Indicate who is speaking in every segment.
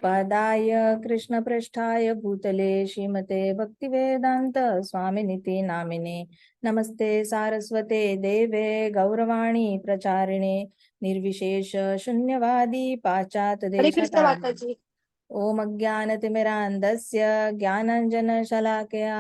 Speaker 1: पदाय कृष्णपृष्ठाय भूतले श्रीमते भक्तिवेदांत स्वामिनिति नामिने नमस्ते सारस्वते देवे गौरवाणी प्रचारिणे निर्विशेष शून्यवादी पाश्चात
Speaker 2: हरे कृष्ण
Speaker 1: देशतारिणे
Speaker 2: माता जी।
Speaker 1: ओम अज्ञानतिमिरान्धस्य ज्ञानाञ्जनशलाकया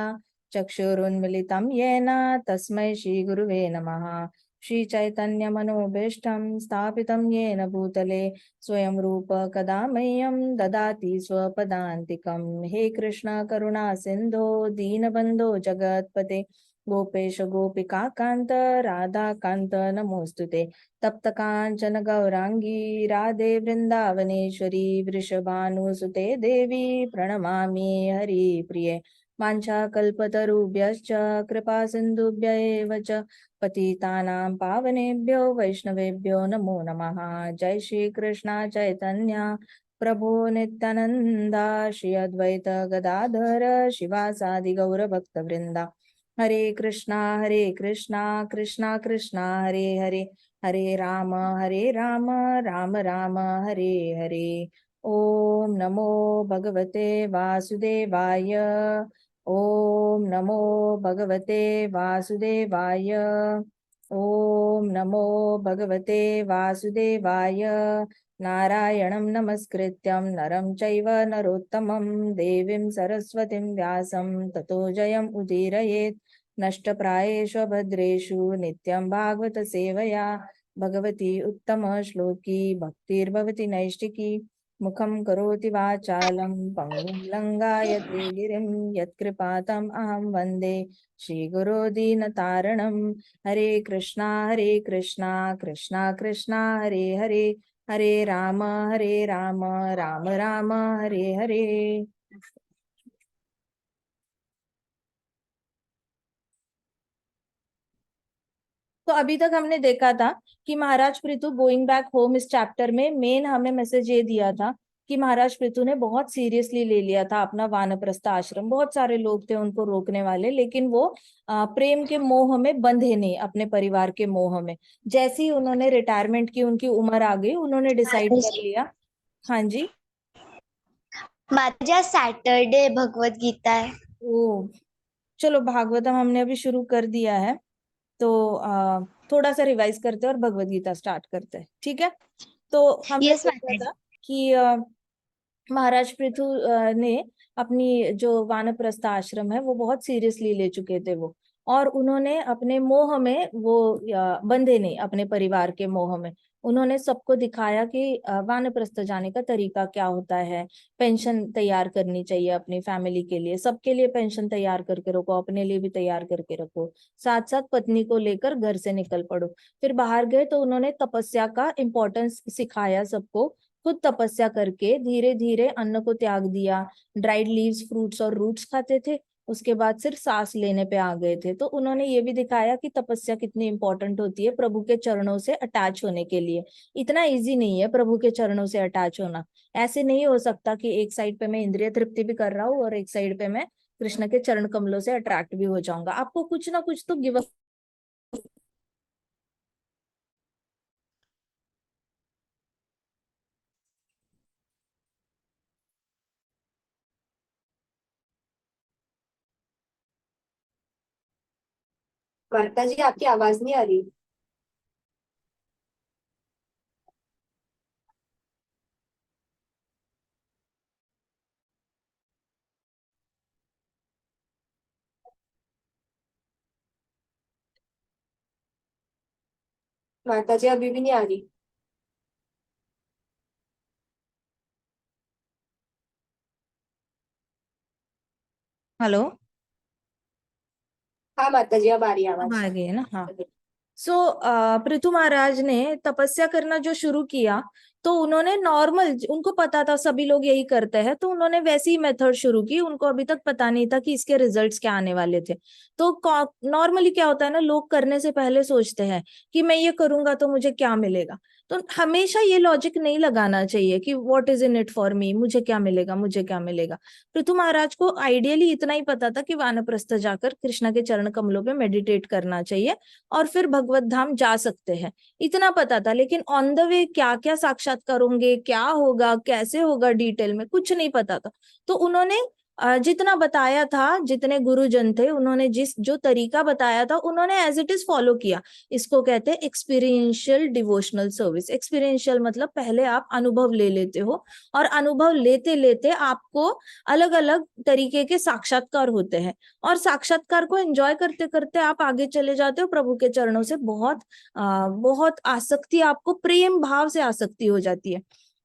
Speaker 1: चक्षुरुन्मिलितं येन तस्मै श्रीगुरुवे नमः। श्रीचैतन्यमनोभीष्टं स्थापितं येन भूतले स्वयं रूप कदा मह्यं ददाति स्वपदान्तिकं। हे कृष्ण करुणा सिन्धो दीनबन्धो जगत्पते गोपेश गोपिका कान्त राधा कान्त नमोऽस्तुते। तप्त कांचन गौरांगी राधे वृंदावनेश्वरी वृषभानुसुते देवी प्रणमामि हरिप्रिये। वाञ्छाकल्पतरुभ्यश्च कृपा सिन्धुभ्य एव च पतितानां पावनेभ्यो वैष्णवेभ्यो नमो नमः। जय श्री कृष्ण चैतन्य प्रभु नित्यानंदा श्री अद्वैत गदाधर शिवासादि गौर भक्त वृंदा। हरे कृष्णा कृष्णा कृष्णा हरे हरे हरे राम राम राम हरे हरे। ओम नमो भगवते वासुदेवाय। ओम नमो भगवते वासुदेवाय। ओम नमो भगवते वासुदेवाय। नारायणं नमस्कृत्यं नरं चैव नरोत्तमं देवीं सरस्वतीं व्यासं ततो जयम् उदीरयेत्। नष्टप्रायेषु भद्रेषु नित्यं भागवत सेवया भगवती उत्तम श्लोकी भक्तिर्भवति नैष्टिकी। मुखं करोति वाचालं पङ्गुं लङ्घयते गिरिं यत्कृपातम् अहं वन्दे श्रीगुरो दीनतारणं। हरे कृष्णा कृष्णा कृष्णा हरे हरे हरे राम राम राम हरे हरे। तो अभी तक हमने देखा था कि महाराज पृथु गोइंग बैक होम इस चैप्टर में मेन हमें मैसेज ये दिया था कि महाराज पृथु ने बहुत सीरियसली ले लिया था अपना वानप्रस्थ आश्रम। बहुत सारे लोग थे उनको रोकने वाले, लेकिन वो प्रेम के मोह में बंधे नहीं, अपने परिवार के मोह में। जैसे ही उन्होंने रिटायरमेंट की, उनकी उम्र आ गई, उन्होंने डिसाइड कर लिया। हाँ जी।
Speaker 2: माता जी, सैटरडे भगवत गीता है।
Speaker 1: ओ, चलो भागवतम हमने अभी शुरू कर दिया है, तो थोड़ा सा रिवाइज करते हैं और भगवत गीता स्टार्ट करते हैं, ठीक है। तो हमने
Speaker 2: यस
Speaker 1: देखा
Speaker 2: माता जी।
Speaker 1: था कि महाराज पृथु ने अपनी जो वानप्रस्थ आश्रम है वो बहुत सीरियसली ले चुके थे वो, और उन्होंने अपने मोह में वो बंधे नहीं, अपने परिवार के मोह में। उन्होंने सबको दिखाया कि वानप्रस्थ जाने का तरीका क्या होता है। पेंशन तैयार करनी चाहिए अपनी फैमिली के लिए, सबके लिए पेंशन तैयार करके रखो, अपने लिए भी तैयार करके रखो, साथ साथ पत्नी को लेकर घर से निकल पड़ो। फिर बाहर गए तो उन्होंने तपस्या का इम्पोर्टेंस सिखाया सबको। खुद तपस्या करके धीरे धीरे अन्न को त्याग दिया, ड्राइड लीव्स फ्रूट्स और रूट्स खाते थे। उसके बाद सिर्फ सांस लेने पे आ गए थे। तो उन्होंने ये भी दिखाया कि तपस्या कितनी इंपॉर्टेंट होती है प्रभु के चरणों से अटैच होने के लिए। इतना इजी नहीं है प्रभु के चरणों से अटैच होना। ऐसे नहीं हो सकता कि एक साइड पे मैं इंद्रिय तृप्ति भी कर रहा हूँ और एक साइड पे मैं कृष्ण के चरण कमलों से अट्रैक्ट भी हो जाऊंगा। आपको कुछ ना कुछ तो गिव अप।
Speaker 2: माता जी, आपकी आवाज नहीं आ रही। माता जी, अभी भी नहीं आ रही।
Speaker 1: हेलो।
Speaker 2: हाँ माता जी, अब आ रही है
Speaker 1: अब
Speaker 2: आवाज।
Speaker 1: आ गए ना, हाँ। सो पृथु महाराज ने तपस्या करना जो शुरू किया, तो उन्होंने नॉर्मल, उनको पता था सभी लोग यही करते हैं, तो उन्होंने वैसी ही मेथड शुरू की। उनको अभी तक पता नहीं था कि इसके रिजल्ट्स क्या आने वाले थे। तो नॉर्मली क्या होता है ना, लोग करने से पहले सोचते हैं कि मैं ये करूंगा तो मुझे क्या मिलेगा। तो हमेशा ये लॉजिक नहीं लगाना चाहिए कि what is in it for me, मुझे क्या मिलेगा, मुझे क्या मिलेगा। पृथु महाराज को आइडियली इतना ही पता था कि वानप्रस्थ जाकर कृष्णा के चरण कमलों पे मेडिटेट करना चाहिए और फिर भगवत धाम जा सकते हैं, इतना पता था। लेकिन ऑन द वे क्या क्या साक्षात्कार होंगे, क्या होगा, कैसे होगा, डिटेल में कुछ नहीं पता था। तो उन्होंने जितना बताया था, जितने गुरुजन थे उन्होंने जिस जो तरीका बताया था उन्होंने एज इट इज फॉलो किया। इसको कहते हैं एक्सपीरियंशियल डिवोशनल सर्विस। एक्सपीरियंशियल मतलब पहले आप अनुभव ले लेते हो और अनुभव लेते लेते आपको अलग अलग तरीके के साक्षात्कार होते हैं और साक्षात्कार को एंजॉय करते करते आप आगे चले जाते हो प्रभु के चरणों से। बहुत आसक्ति, आपको प्रेम भाव से आसक्ति हो जाती है।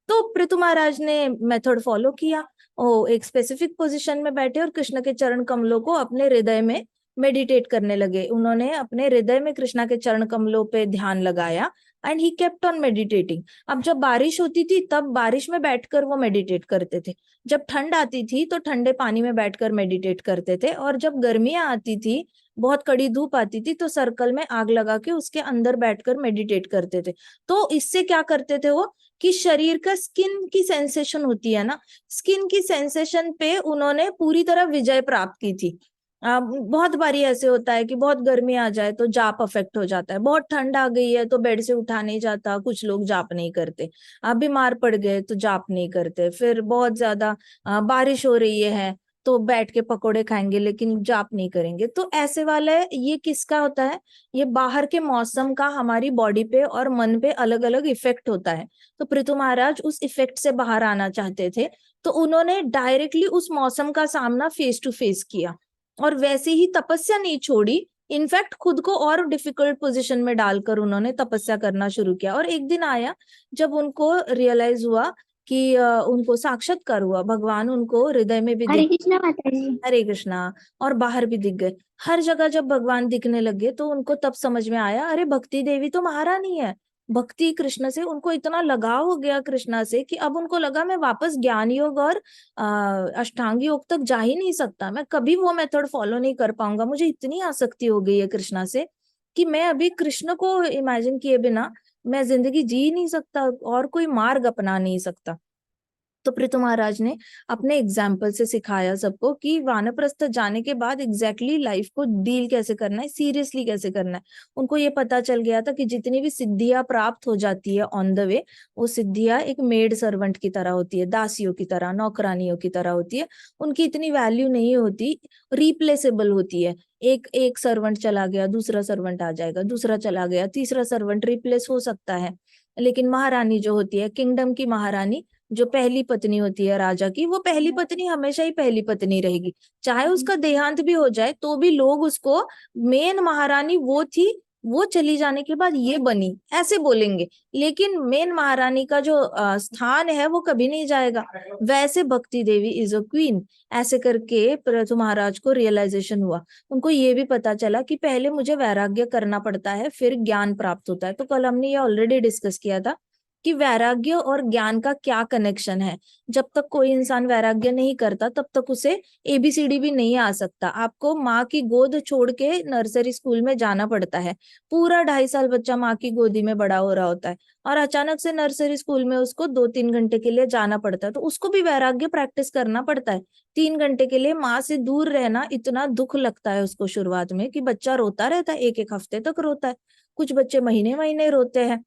Speaker 1: तो पृथु महाराज ने मेथड फॉलो किया। ओ एक स्पेसिफिक पोजीशन में बैठे और कृष्ण के चरण कमलों को अपने हृदय में मेडिटेट करने लगे। उन्होंने अपने हृदय में कृष्णा के चरण कमलों पे ध्यान लगाया and he kept on meditating. अब जब बारिश होती थी तब बारिश में बैठकर वो मेडिटेट करते थे, जब ठंड आती थी तो ठंडे पानी में बैठकर मेडिटेट करते थे, और जब गर्मियां आती थी, बहुत कड़ी धूप आती थी, तो सर्कल में आग लगा के उसके अंदर बैठकर मेडिटेट करते थे। तो इससे क्या करते थे वो कि शरीर का स्किन की सेंसेशन होती है ना, स्किन की सेंसेशन पे उन्होंने पूरी तरह विजय प्राप्त की थी। बहुत बारी ऐसे होता है कि बहुत गर्मी आ जाए तो जाप अफेक्ट हो जाता है, बहुत ठंड आ गई है तो बेड से उठा नहीं जाता, कुछ लोग जाप नहीं करते, आप बीमार पड़ गए तो जाप नहीं करते, फिर बहुत ज्यादा बारिश हो रही है तो बैठ के पकोड़े खाएंगे लेकिन जाप नहीं करेंगे। तो ऐसे वाले, ये किसका होता है, ये बाहर के मौसम का हमारी बॉडी पे और मन पे अलग अलग इफेक्ट होता है। तो पृथु महाराज उस इफेक्ट से बाहर आना चाहते थे, तो उन्होंने डायरेक्टली उस मौसम का सामना फेस टू फेस किया और वैसे ही तपस्या नहीं छोड़ी, इनफैक्ट खुद को और डिफिकल्ट पोजीशन में डालकर उन्होंने तपस्या करना शुरू किया। और एक दिन आया जब उनको रियलाइज हुआ कि उनको साक्षात्कार हुआ, भगवान उनको हृदय में भी
Speaker 2: हरे
Speaker 1: दिख,
Speaker 2: कृष्णा माता जी।
Speaker 1: हरे कृष्णा, और बाहर भी दिख गए। हर जगह जब भगवान दिखने लगे तो उनको तब समझ में आया, अरे भक्ति देवी तो महारानी है। भक्ति कृष्ण से उनको इतना लगाव हो गया कृष्णा से कि अब उनको लगा मैं वापस ज्ञान योग और अष्टांग योग तक जा ही नहीं सकता, मैं कभी वो मेथड फॉलो नहीं कर पाऊंगा, मुझे इतनी आसक्ति हो गई है कृष्णा से कि मैं अभी कृष्ण को इमेजिन किए बिना मैं जिंदगी जी ही नहीं सकता और कोई मार्ग अपना नहीं सकता। तो पृथु महाराज ने अपने एग्जाम्पल से सिखाया सबको कि वानप्रस्थ जाने के बाद एग्जैक्टली लाइफ को डील कैसे करना है, सीरियसली कैसे करना है। उनको ये पता चल गया था कि जितनी भी सिद्धियां प्राप्त हो जाती है ऑन द वे, वो सिद्धियां एक मेड सर्वेंट की तरह होती है, दासियों की तरह, नौकरानियों की तरह होती है, उनकी इतनी वैल्यू नहीं होती, रिप्लेसेबल होती है। एक एक सर्वेंट चला गया, दूसरा सर्वेंट आ जाएगा, दूसरा चला गया, तीसरा सर्वेंट रिप्लेस हो सकता है। लेकिन महारानी जो होती है, किंगडम की महारानी, जो पहली पत्नी होती है राजा की, वो पहली पत्नी हमेशा ही पहली पत्नी रहेगी, चाहे उसका देहांत भी हो जाए तो भी लोग उसको मेन महारानी वो थी, वो चली जाने के बाद ये बनी, ऐसे बोलेंगे। लेकिन मेन महारानी का जो स्थान है वो कभी नहीं जाएगा। वैसे भक्ति देवी इज अ क्वीन, ऐसे करके पृथु महाराज को रियलाइजेशन हुआ। उनको ये भी पता चला कि पहले मुझे वैराग्य करना पड़ता है फिर ज्ञान प्राप्त होता है। तो कल हमने ये ऑलरेडी डिस्कस किया था कि वैराग्य और ज्ञान का क्या कनेक्शन है। जब तक कोई इंसान वैराग्य नहीं करता तब तक उसे एबीसीडी भी नहीं आ सकता। आपको माँ की गोद छोड़ के नर्सरी स्कूल में जाना पड़ता है, पूरा 2.5 साल बच्चा माँ की गोदी में बड़ा हो रहा होता है और अचानक से नर्सरी स्कूल में उसको 2-3 घंटे के लिए जाना पड़ता है, तो उसको भी वैराग्य प्रैक्टिस करना पड़ता है। 3 घंटे के लिए माँ से दूर रहना इतना दुख लगता है उसको शुरुआत में कि बच्चा रोता रहता है, 1-1 हफ्ते तक रोता है, कुछ बच्चे महीने महीने रोते हैं,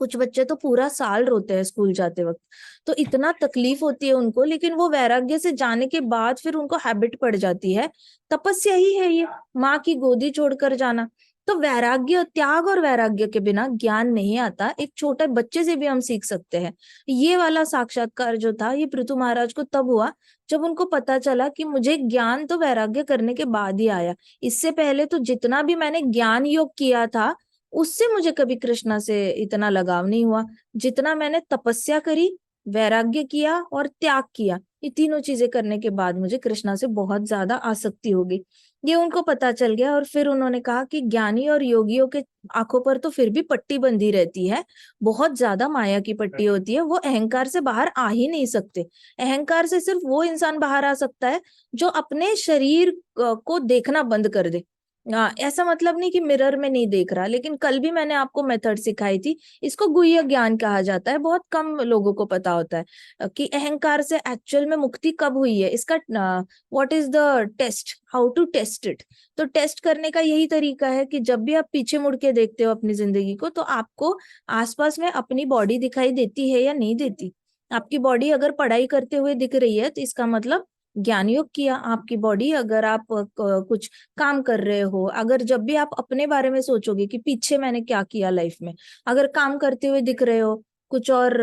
Speaker 1: कुछ बच्चे तो पूरा साल रोते हैं स्कूल जाते वक्त। तो इतना तकलीफ होती है उनको, लेकिन वो वैराग्य से जाने के बाद फिर उनको हैबिट पड़ जाती है। तपस्या ही है ये, माँ की गोदी छोड़कर जाना। तो वैराग्य, त्याग और वैराग्य के बिना ज्ञान नहीं आता, एक छोटे बच्चे से भी हम सीख सकते हैं। ये वाला साक्षात्कार जो था ये पृथु महाराज को तब हुआ जब उनको पता चला कि मुझे ज्ञान तो वैराग्य करने के बाद ही आया, इससे पहले तो जितना भी मैंने ज्ञान योग किया था उससे मुझे कभी कृष्णा से इतना लगाव नहीं हुआ जितना मैंने तपस्या करी, वैराग्य किया और त्याग किया। ये तीनों चीजें करने के बाद मुझे कृष्णा से बहुत ज्यादा आसक्ति हो गई। ये उनको पता चल गया और फिर उन्होंने कहा कि ज्ञानी और योगियों के आंखों पर तो फिर भी पट्टी बंधी रहती है, बहुत ज्यादा माया की पट्टी होती है, वो अहंकार से बाहर आ ही नहीं सकते। अहंकार से सिर्फ वो इंसान बाहर आ सकता है जो अपने शरीर को देखना बंद कर दे, ऐसा मतलब नहीं कि मिरर में नहीं देख रहा, लेकिन कल भी मैंने आपको मेथड सिखाई थी। इसको गुह्य ज्ञान कहा जाता है, बहुत कम लोगों को पता होता है कि अहंकार से एक्चुअल में मुक्ति कब हुई है। इसका what is the test, how to test it. तो टेस्ट करने का यही तरीका है कि जब भी आप पीछे मुड़ के देखते हो अपनी जिंदगी को, तो आपको आसपास में अपनी बॉडी दिखाई देती है या नहीं देती। आपकी बॉडी अगर पढ़ाई करते हुए दिख रही है तो इसका मतलब ज्ञान योग किया। आपकी बॉडी अगर आप कुछ काम कर रहे हो, अगर जब भी आप अपने बारे में सोचोगे कि पीछे मैंने क्या किया लाइफ में, अगर काम करते हुए दिख रहे हो कुछ और,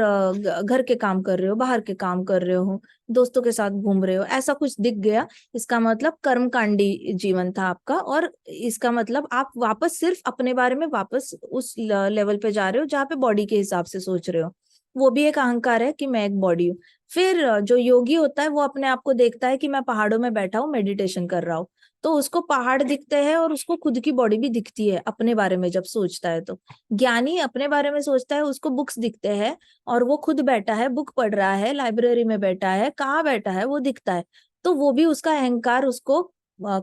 Speaker 1: घर के काम कर रहे हो, बाहर के काम कर रहे हो, दोस्तों के साथ घूम रहे हो, ऐसा कुछ दिख गया, इसका मतलब कर्मकांडी जीवन था आपका। और इसका मतलब आप वापस सिर्फ अपने बारे में वापस उस लेवल पे जा रहे हो जहाँ पे बॉडी के हिसाब से सोच रहे हो। वो भी एक अहंकार है कि मैं एक बॉडी हूँ। फिर जो योगी होता है वो अपने आप को देखता है कि मैं पहाड़ों में बैठा हूँ, मेडिटेशन कर रहा हूँ, तो उसको पहाड़ दिखते हैं और उसको खुद की बॉडी भी दिखती है अपने बारे में जब सोचता है। तो ज्ञानी अपने बारे में सोचता है, उसको बुक्स दिखते हैं और वो खुद बैठा है, बुक पढ़ रहा है, लाइब्रेरी में बैठा है, कहाँ बैठा है वो दिखता है। तो वो भी उसका अहंकार उसको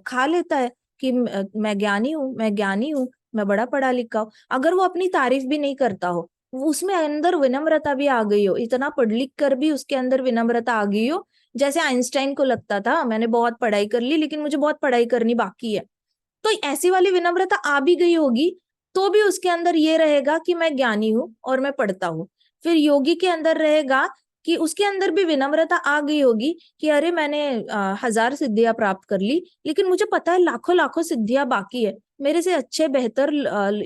Speaker 1: खा लेता है कि मैं ज्ञानी हूँ, मैं ज्ञानी हूँ, मैं बड़ा पढ़ा लिखा हूँ। अगर वो अपनी तारीफ भी नहीं करता हो, उसमें अंदर विनम्रता भी आ गई हो, इतना पढ़ लिख कर भी उसके अंदर विनम्रता आ गई हो, जैसे आइंस्टाइन को लगता था मैंने बहुत पढ़ाई कर ली लेकिन मुझे बहुत पढ़ाई करनी बाकी है। तो ऐसी वाली विनम्रता आ भी गई होगी, तो भी उसके अंदर ये रहेगा कि मैं ज्ञानी हूं और मैं पढ़ता हूँ। फिर योगी के अंदर रहेगा कि उसके अंदर भी विनम्रता आ गई होगी कि अरे मैंने 1000 सिद्धियां प्राप्त कर ली, लेकिन मुझे पता है लाखों लाखों सिद्धियां बाकी है, मेरे से अच्छे बेहतर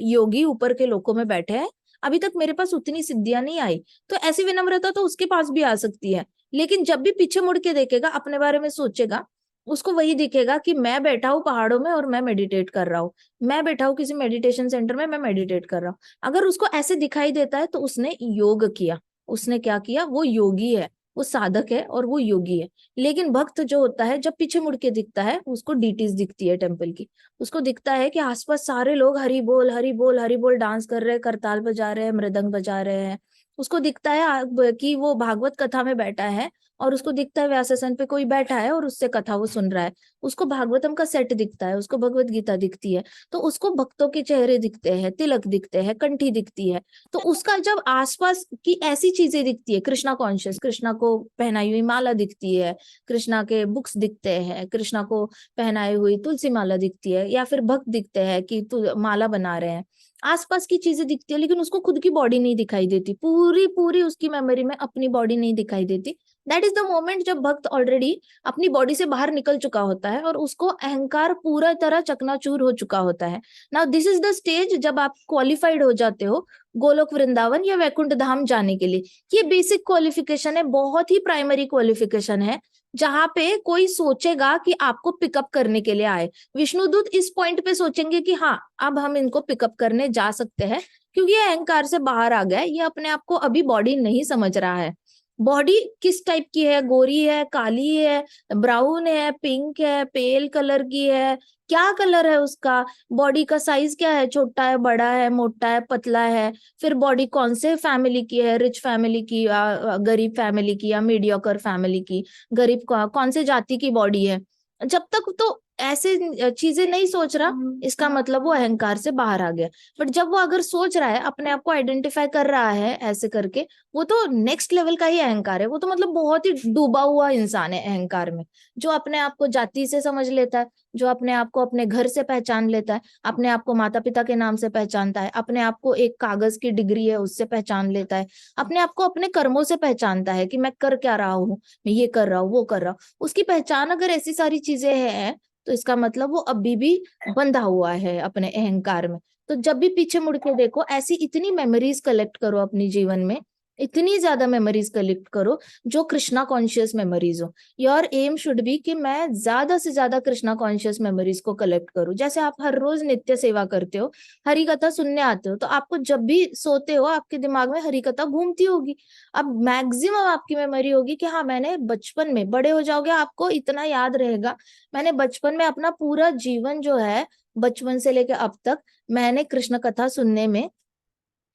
Speaker 1: योगी ऊपर के लोकों में बैठे हैं, अभी तक मेरे पास उतनी सिद्धियां नहीं आई। तो ऐसी विनम्रता तो उसके पास भी आ सकती है। लेकिन जब भी पीछे मुड़ के देखेगा, अपने बारे में सोचेगा, उसको वही दिखेगा कि मैं बैठा हूँ पहाड़ों में और मैं मेडिटेट कर रहा हूँ, मैं बैठा हूँ किसी मेडिटेशन सेंटर में, मैं मेडिटेट कर रहा हूँ। अगर उसको ऐसे दिखाई देता है तो उसने योग किया। उसने क्या किया, वो योगी है, वो साधक है और वो योगी है। लेकिन भक्त जो होता है जब पीछे मुड़ के दिखता है, उसको डीटीज दिखती है टेम्पल की, उसको दिखता है कि आसपास सारे लोग हरि बोल हरि बोल हरि बोल डांस कर रहे हैं, करताल बजा रहे हैं, मृदंग बजा रहे हैं। उसको दिखता है कि वो भागवत कथा में बैठा है, और उसको दिखता है व्यासासन पे कोई बैठा है और उससे कथा वो सुन रहा है। उसको भागवतम का सेट दिखता है, उसको भगवत गीता दिखती है, तो उसको भक्तों के चेहरे दिखते हैं, तिलक दिखते हैं, कंठी दिखती है। तो उसका जब आसपास की ऐसी चीजें दिखती है, कृष्णा कॉन्शियस, कृष्णा को पहनाई हुई माला दिखती है, कृष्णा के बुक्स दिखते हैं, कृष्णा को पहनाई हुई तुलसी माला दिखती है, या फिर भक्त दिखते हैं कि माला बना रहे हैं, आसपास की चीजें दिखती है, लेकिन उसको खुद की बॉडी नहीं दिखाई देती, पूरी पूरी उसकी मेमोरी में अपनी बॉडी नहीं दिखाई देती। दैट इज द मोमेंट जब भक्त ऑलरेडी अपनी बॉडी से बाहर निकल चुका होता है और उसको अहंकार पूरा तरह चकनाचूर हो चुका होता है। Now this is the stage जब आप क्वालिफाइड हो जाते हो गोलोक वृंदावन या वैकुंठ धाम जाने के लिए। ये बेसिक क्वालिफिकेशन है, बहुत ही प्राइमरी क्वालिफिकेशन है, जहां पे कोई सोचेगा कि आपको पिकअप करने के लिए आए। विष्णुदूत इस पॉइंट पे सोचेंगे कि हाँ अब हम इनको पिकअप करने जा सकते हैं, क्योंकि ये अहंकार से बाहर आ गया है, ये अपने आप को अभी बॉडी नहीं समझ रहा है। बॉडी किस टाइप की है, गोरी है, काली है, ब्राउन है, पिंक है, पेल कलर की है, क्या कलर है उसका, बॉडी का साइज क्या है, छोटा है, बड़ा है, मोटा है, पतला है, फिर बॉडी कौन से फैमिली की है, रिच फैमिली की या गरीब फैमिली की या मीडियोकर फैमिली की, गरीब कौन से जाति की बॉडी है। जब तक तो ऐसे चीजें नहीं सोच रहा, इसका मतलब वो अहंकार से बाहर आ गया। बट जब वो अगर सोच रहा है, अपने आप को आइडेंटिफाई कर रहा है ऐसे करके, वो तो नेक्स्ट लेवल का ही अहंकार है। वो तो मतलब बहुत ही डूबा हुआ इंसान है अहंकार में, जो अपने आप को जाति से समझ लेता है, जो अपने आप को अपने घर से पहचान लेता है, अपने आप को माता पिता के नाम से पहचानता है, अपने आप को एक कागज की डिग्री है उससे पहचान लेता है, अपने आप को अपने कर्मों से पहचानता है कि मैं कर क्या रहा हूँ, मैं ये कर रहा हूँ, वो कर रहा हूँ। उसकी पहचान अगर ऐसी सारी चीजें हैं, तो इसका मतलब वो अभी भी बंधा हुआ है अपने अहंकार में। तो जब भी पीछे मुड़ के देखो, ऐसी इतनी मेमोरीज कलेक्ट करो अपने जीवन में, इतनी ज्यादा मेमोरीज कलेक्ट करो जो कृष्णा कॉन्शियस मेमोरीज हो। योर एम शुड बी कि मैं ज्यादा से ज्यादा कृष्णा कॉन्शियस मेमोरीज को कलेक्ट करूं। जैसे आप हर रोज नित्य सेवा करते हो, हरि कथा सुनने आते हो, तो आपको जब भी सोते हो आपके दिमाग में हरि कथा घूमती होगी। अब मैक्सिमम आपकी मेमोरी होगी कि हाँ मैंने बचपन में, बड़े हो जाओगे आपको इतना याद रहेगा, मैंने बचपन में अपना पूरा जीवन जो है, बचपन से लेकर अब तक मैंने कृष्ण कथा सुनने में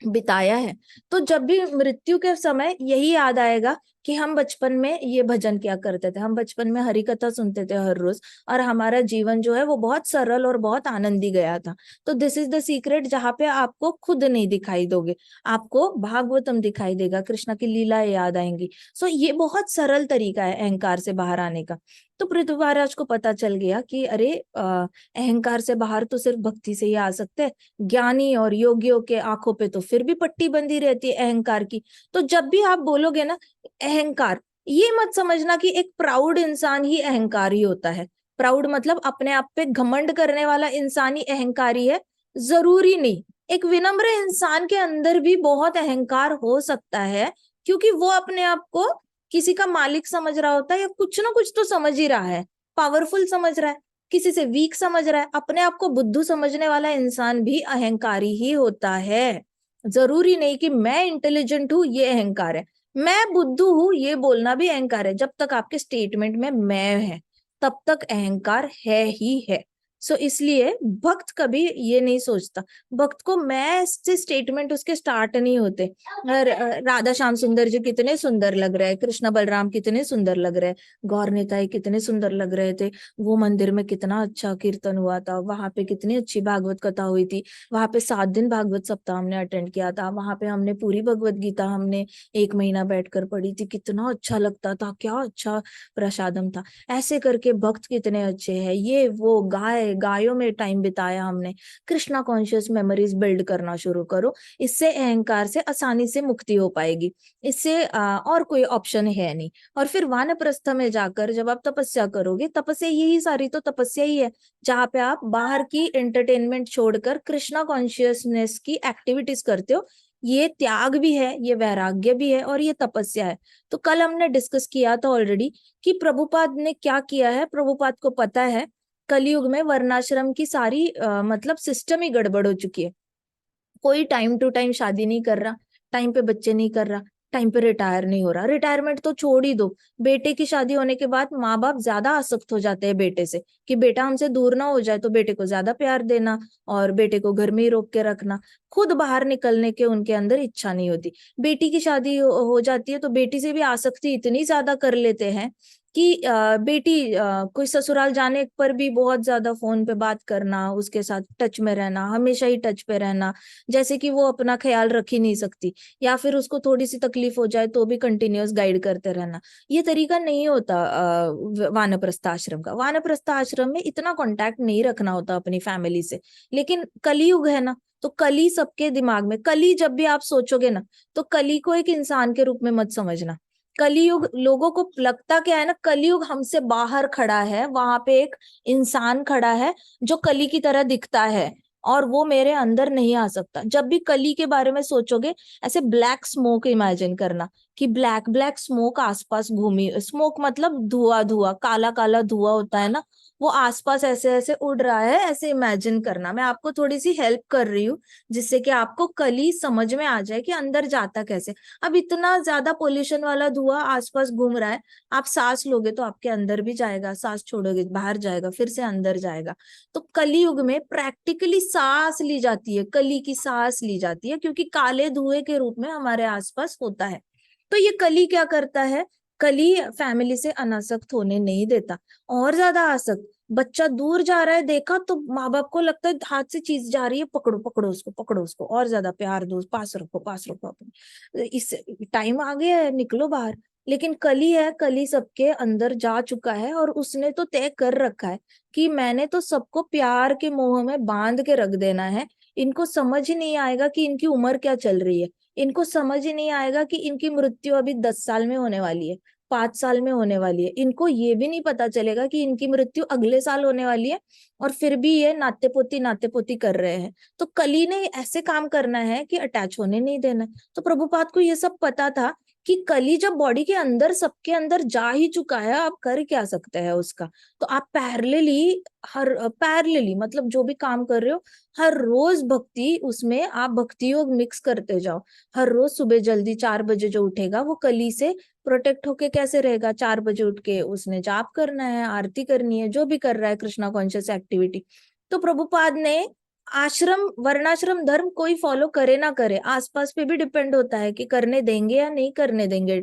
Speaker 1: बिताया है। तो जब भी मृत्यु के समय यही याद आएगा कि हम बचपन में ये भजन किया करते थे, हम बचपन में हरि कथा सुनते थे हर रोज, और हमारा जीवन जो है वो बहुत सरल और बहुत आनंदी गया था। तो दिस इज द सीक्रेट, जहाँ पे आपको खुद नहीं दिखाई दोगे, आपको भागवतम दिखाई देगा, कृष्णा की लीला याद आएंगी। सो ये बहुत सरल तरीका है अहंकार से बाहर आने का। तो पृथ्वी महाराज को पता चल गया कि अरे अहंकार से बाहर तो सिर्फ भक्ति से ही आ सकते हैं, ज्ञानी और योगियों के आंखों पे तो फिर भी पट्टी बंधी रहती है अहंकार की। तो जब भी आप बोलोगे ना अहंकार, ये मत समझना कि एक प्राउड इंसान ही अहंकारी होता है। प्राउड मतलब अपने आप पे घमंड करने वाला इंसान ही अहंकारी है, जरूरी नहीं। एक विनम्र इंसान के अंदर भी बहुत अहंकार हो सकता है, क्योंकि वो अपने आप को किसी का मालिक समझ रहा होता है, या कुछ ना कुछ तो समझ ही रहा है, पावरफुल समझ रहा है, किसी से वीक समझ रहा है। अपने आप को बुद्धू समझने वाला इंसान भी अहंकारी ही होता है। जरूरी नहीं कि मैं इंटेलिजेंट हूं ये अहंकार है, मैं बुद्धू हूं ये बोलना भी अहंकार है। जब तक आपके स्टेटमेंट में मैं है, तब तक अहंकार है ही है। सो इसलिए भक्त कभी ये नहीं सोचता, भक्त को मैं से स्टेटमेंट उसके स्टार्ट नहीं होते। राधा श्याम सुंदर जी कितने सुंदर लग रहे हैं, कृष्ण बलराम कितने सुंदर लग रहे हैं, गौर निताई कितने सुंदर लग रहे थे, वो मंदिर में कितना अच्छा कीर्तन हुआ था, वहां पे कितनी अच्छी भागवत कथा हुई थी, वहां पे 7 दिन भागवत सप्ताह हमने अटेंड किया था, वहां पे हमने पूरी भगवत गीता हमने 1 महीना बैठकर पढ़ी थी, कितना अच्छा लगता था, क्या अच्छा प्रसादम था। ऐसे करके भक्त कितने अच्छे हैं, ये वो गायों में टाइम बिताया हमने। कृष्णा कॉन्शियस मेमोरीज बिल्ड करना शुरू करो, इससे अहंकार से आसानी से मुक्ति हो पाएगी। इससे और कोई ऑप्शन है नहीं। और फिर वानप्रस्थ में जाकर जब आप तपस्या करोगे, तपस्या यही सारी तो तपस्या ही है, जहाँ पे आप बाहर की एंटरटेनमेंट छोड़कर कृष्णा कॉन्शियसनेस की एक्टिविटीज करते हो। ये त्याग भी है, ये वैराग्य भी है, और ये तपस्या है। तो कल हमने डिस्कस किया था ऑलरेडी कि प्रभुपाद ने क्या किया है। प्रभुपाद को पता है कलयुग में वर्णाश्रम की सारी मतलब सिस्टम ही गड़बड़ हो चुकी है। कोई टाइम टू टाइम शादी नहीं कर रहा, टाइम पे बच्चे नहीं कर रहा, टाइम पे रिटायर नहीं हो रहा। रिटायरमेंट तो छोड़ ही दो, बेटे की शादी होने के बाद माँ बाप ज्यादा आसक्त हो जाते हैं बेटे से, कि बेटा हमसे दूर ना हो जाए, तो बेटे को ज्यादा प्यार देना और बेटे को घर में ही रोक के रखना। खुद बाहर निकलने के उनके अंदर इच्छा नहीं होती। बेटी की शादी हो जाती है तो बेटी से भी आसक्ति इतनी ज्यादा कर लेते हैं कि बेटी कोई ससुराल जाने पर भी बहुत ज्यादा फोन पे बात करना, उसके साथ टच में रहना, हमेशा ही टच पे रहना, जैसे कि वो अपना ख्याल रख ही नहीं सकती, या फिर उसको थोड़ी सी तकलीफ हो जाए तो भी कंटिन्यूअस गाइड करते रहना। ये तरीका नहीं होता वानप्रस्थ आश्रम का। वानप्रस्थ आश्रम में इतना कांटेक्ट नहीं रखना होता अपनी फैमिली से। लेकिन कलयुग है ना, तो कली सबके दिमाग में, कली जब भी आप सोचोगे ना, तो कली को एक इंसान के रूप में मत समझना। कलयुग लोगों को लगता क्या है ना, कलयुग हमसे बाहर खड़ा है, वहां पे एक इंसान खड़ा है जो कली की तरह दिखता है, और वो मेरे अंदर नहीं आ सकता। जब भी कली के बारे में सोचोगे, ऐसे ब्लैक स्मोक इमेजिन करना, कि ब्लैक ब्लैक स्मोक आसपास घूमी, स्मोक मतलब धुआं धुआं, काला काला धुआं होता है ना, वो आसपास ऐसे ऐसे उड़ रहा है, ऐसे इमेजिन करना। मैं आपको थोड़ी सी हेल्प कर रही हूँ, जिससे कि आपको कली समझ में आ जाए कि अंदर जाता कैसे। अब इतना ज्यादा पोल्यूशन वाला धुआं आसपास घूम रहा है, आप सांस लोगे तो आपके अंदर भी जाएगा, सांस छोड़ोगे बाहर जाएगा, फिर से अंदर जाएगा। तो कलयुग में प्रैक्टिकली सांस ली जाती है, कली की सांस ली जाती है, क्योंकि काले धुएं के रूप में हमारे आसपास होता है। तो ये कली क्या करता है, कली फैमिली से अनासक्त होने नहीं देता, और ज्यादा आसक्त। बच्चा दूर जा रहा है, देखा तो माँ बाप को लगता है हाथ से चीज जा रही है, पकड़ो पकड़ो उसको, पकड़ो उसको, और ज्यादा प्यार दो, पास रखो पास रखो अपने, इस टाइम आ गया है, निकलो बाहर। लेकिन कली है, कली सबके अंदर जा चुका है, और उसने तो तय कर रखा है कि मैंने तो सबको प्यार के मोह में बांध के रख देना है। इनको समझ ही नहीं आएगा कि इनकी उम्र क्या चल रही है, इनको समझ ही नहीं आएगा कि इनकी मृत्यु अभी 10 साल में होने वाली है, 5 साल में होने वाली है। इनको ये भी नहीं पता चलेगा कि इनकी मृत्यु अगले साल होने वाली है, और फिर भी ये नाते पोती कर रहे हैं। तो कली ने ऐसे काम करना है कि अटैच होने नहीं देना। तो प्रभुपाद को ये सब पता था कि कली जब बॉडी के अंदर सबके अंदर जा ही चुका है, आप कर क्या सकते हैं उसका। तो आप पैरेलली मतलब जो भी काम कर रहे हो, हर रोज भक्ति, उसमें आप भक्ति योग मिक्स करते जाओ। हर रोज सुबह जल्दी 4 बजे जो उठेगा वो कली से प्रोटेक्ट होके कैसे रहेगा, 4 बजे उठ के उसने जाप करना है, आरती करनी है, जो भी कर रहा है कृष्णा कॉन्शियस एक्टिविटी। तो प्रभुपाद ने आश्रम वर्णाश्रम धर्म कोई फॉलो करे ना करे, आसपास पे भी डिपेंड होता है कि करने देंगे या नहीं करने देंगे।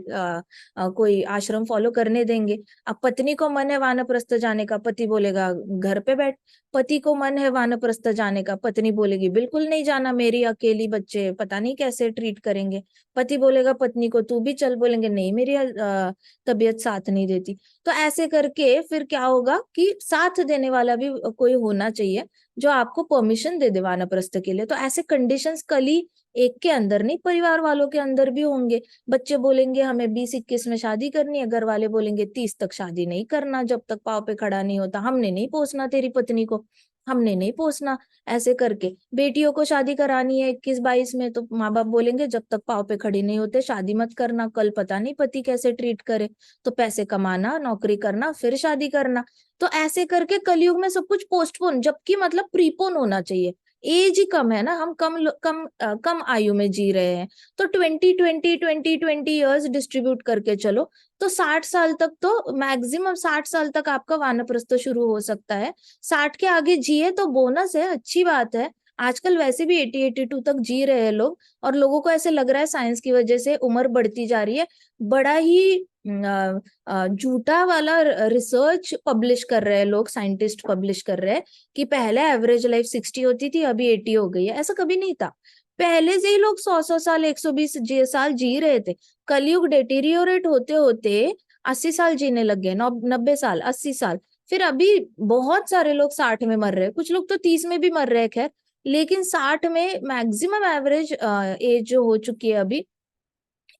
Speaker 1: कोई आश्रम फॉलो करने देंगे। अब पत्नी को मन है वानप्रस्थ जाने का, पति बोलेगा घर पे बैठ। पति को मन है वानप्रस्थ जाने का, पत्नी बोलेगी बिल्कुल नहीं जाना, मेरी अकेली बच्चे पता नहीं कैसे ट्रीट करेंगे। पति बोलेगा पत्नी को तू भी चल, बोलेंगे नहीं मेरी तबीयत साथ नहीं देती। तो ऐसे करके फिर क्या होगा कि साथ देने वाला भी कोई होना चाहिए जो आपको परमिशन दे दे वानप्रस्थ के लिए। तो ऐसे कंडीशंस कली एक के अंदर नहीं, परिवार वालों के अंदर भी होंगे। बच्चे बोलेंगे हमें 20-21 में शादी करनी है, घर वाले बोलेंगे 30 तक शादी नहीं करना, जब तक पाँव पे खड़ा नहीं होता हमने नहीं पोसना तेरी पत्नी को, हमने नहीं पोसना। ऐसे करके बेटियों को शादी करानी है 21-22 में, तो माँ बाप बोलेंगे जब तक पाँव पे खड़ी नहीं होते शादी मत करना, कल पता नहीं पति कैसे ट्रीट करे, तो पैसे कमाना, नौकरी करना, फिर शादी करना। तो ऐसे करके कलयुग में सब कुछ पोस्टपोन, जबकि मतलब प्रीपोन होना चाहिए। एज ही कम है ना, हम कम आयु में जी रहे हैं। तो 20-20-20-20 ईयर्स डिस्ट्रीब्यूट करके चलो, तो 60 साल तक, तो मैक्सिमम 60 साल तक आपका वानप्रस्थ शुरू हो सकता है। 60 के आगे जिए तो बोनस है, अच्छी बात है। आजकल वैसे भी 80-82 तक जी रहे हैं लोग, और लोगों को ऐसे लग रहा है साइंस की वजह से उम्र बढ़ती जा रही है। बड़ा ही झूठा वाला रिसर्च पब्लिश कर रहे हैं लोग, साइंटिस्ट पब्लिश कर रहे हैं कि पहले एवरेज लाइफ 60 होती थी, अभी 80 हो गई है। ऐसा कभी नहीं था। पहले से ही लोग 100-100 साल, 120 साल जी रहे थे। कलयुग डेटीरियोरेट होते होते 80 साल जीने लग गए, 90 साल, 80 साल। फिर अभी बहुत सारे लोग 60 में मर रहे हैं, कुछ लोग तो 30 में भी मर रहे हैं, खैर। लेकिन 60 में मैक्सिमम एवरेज एज जो हो चुकी है अभी,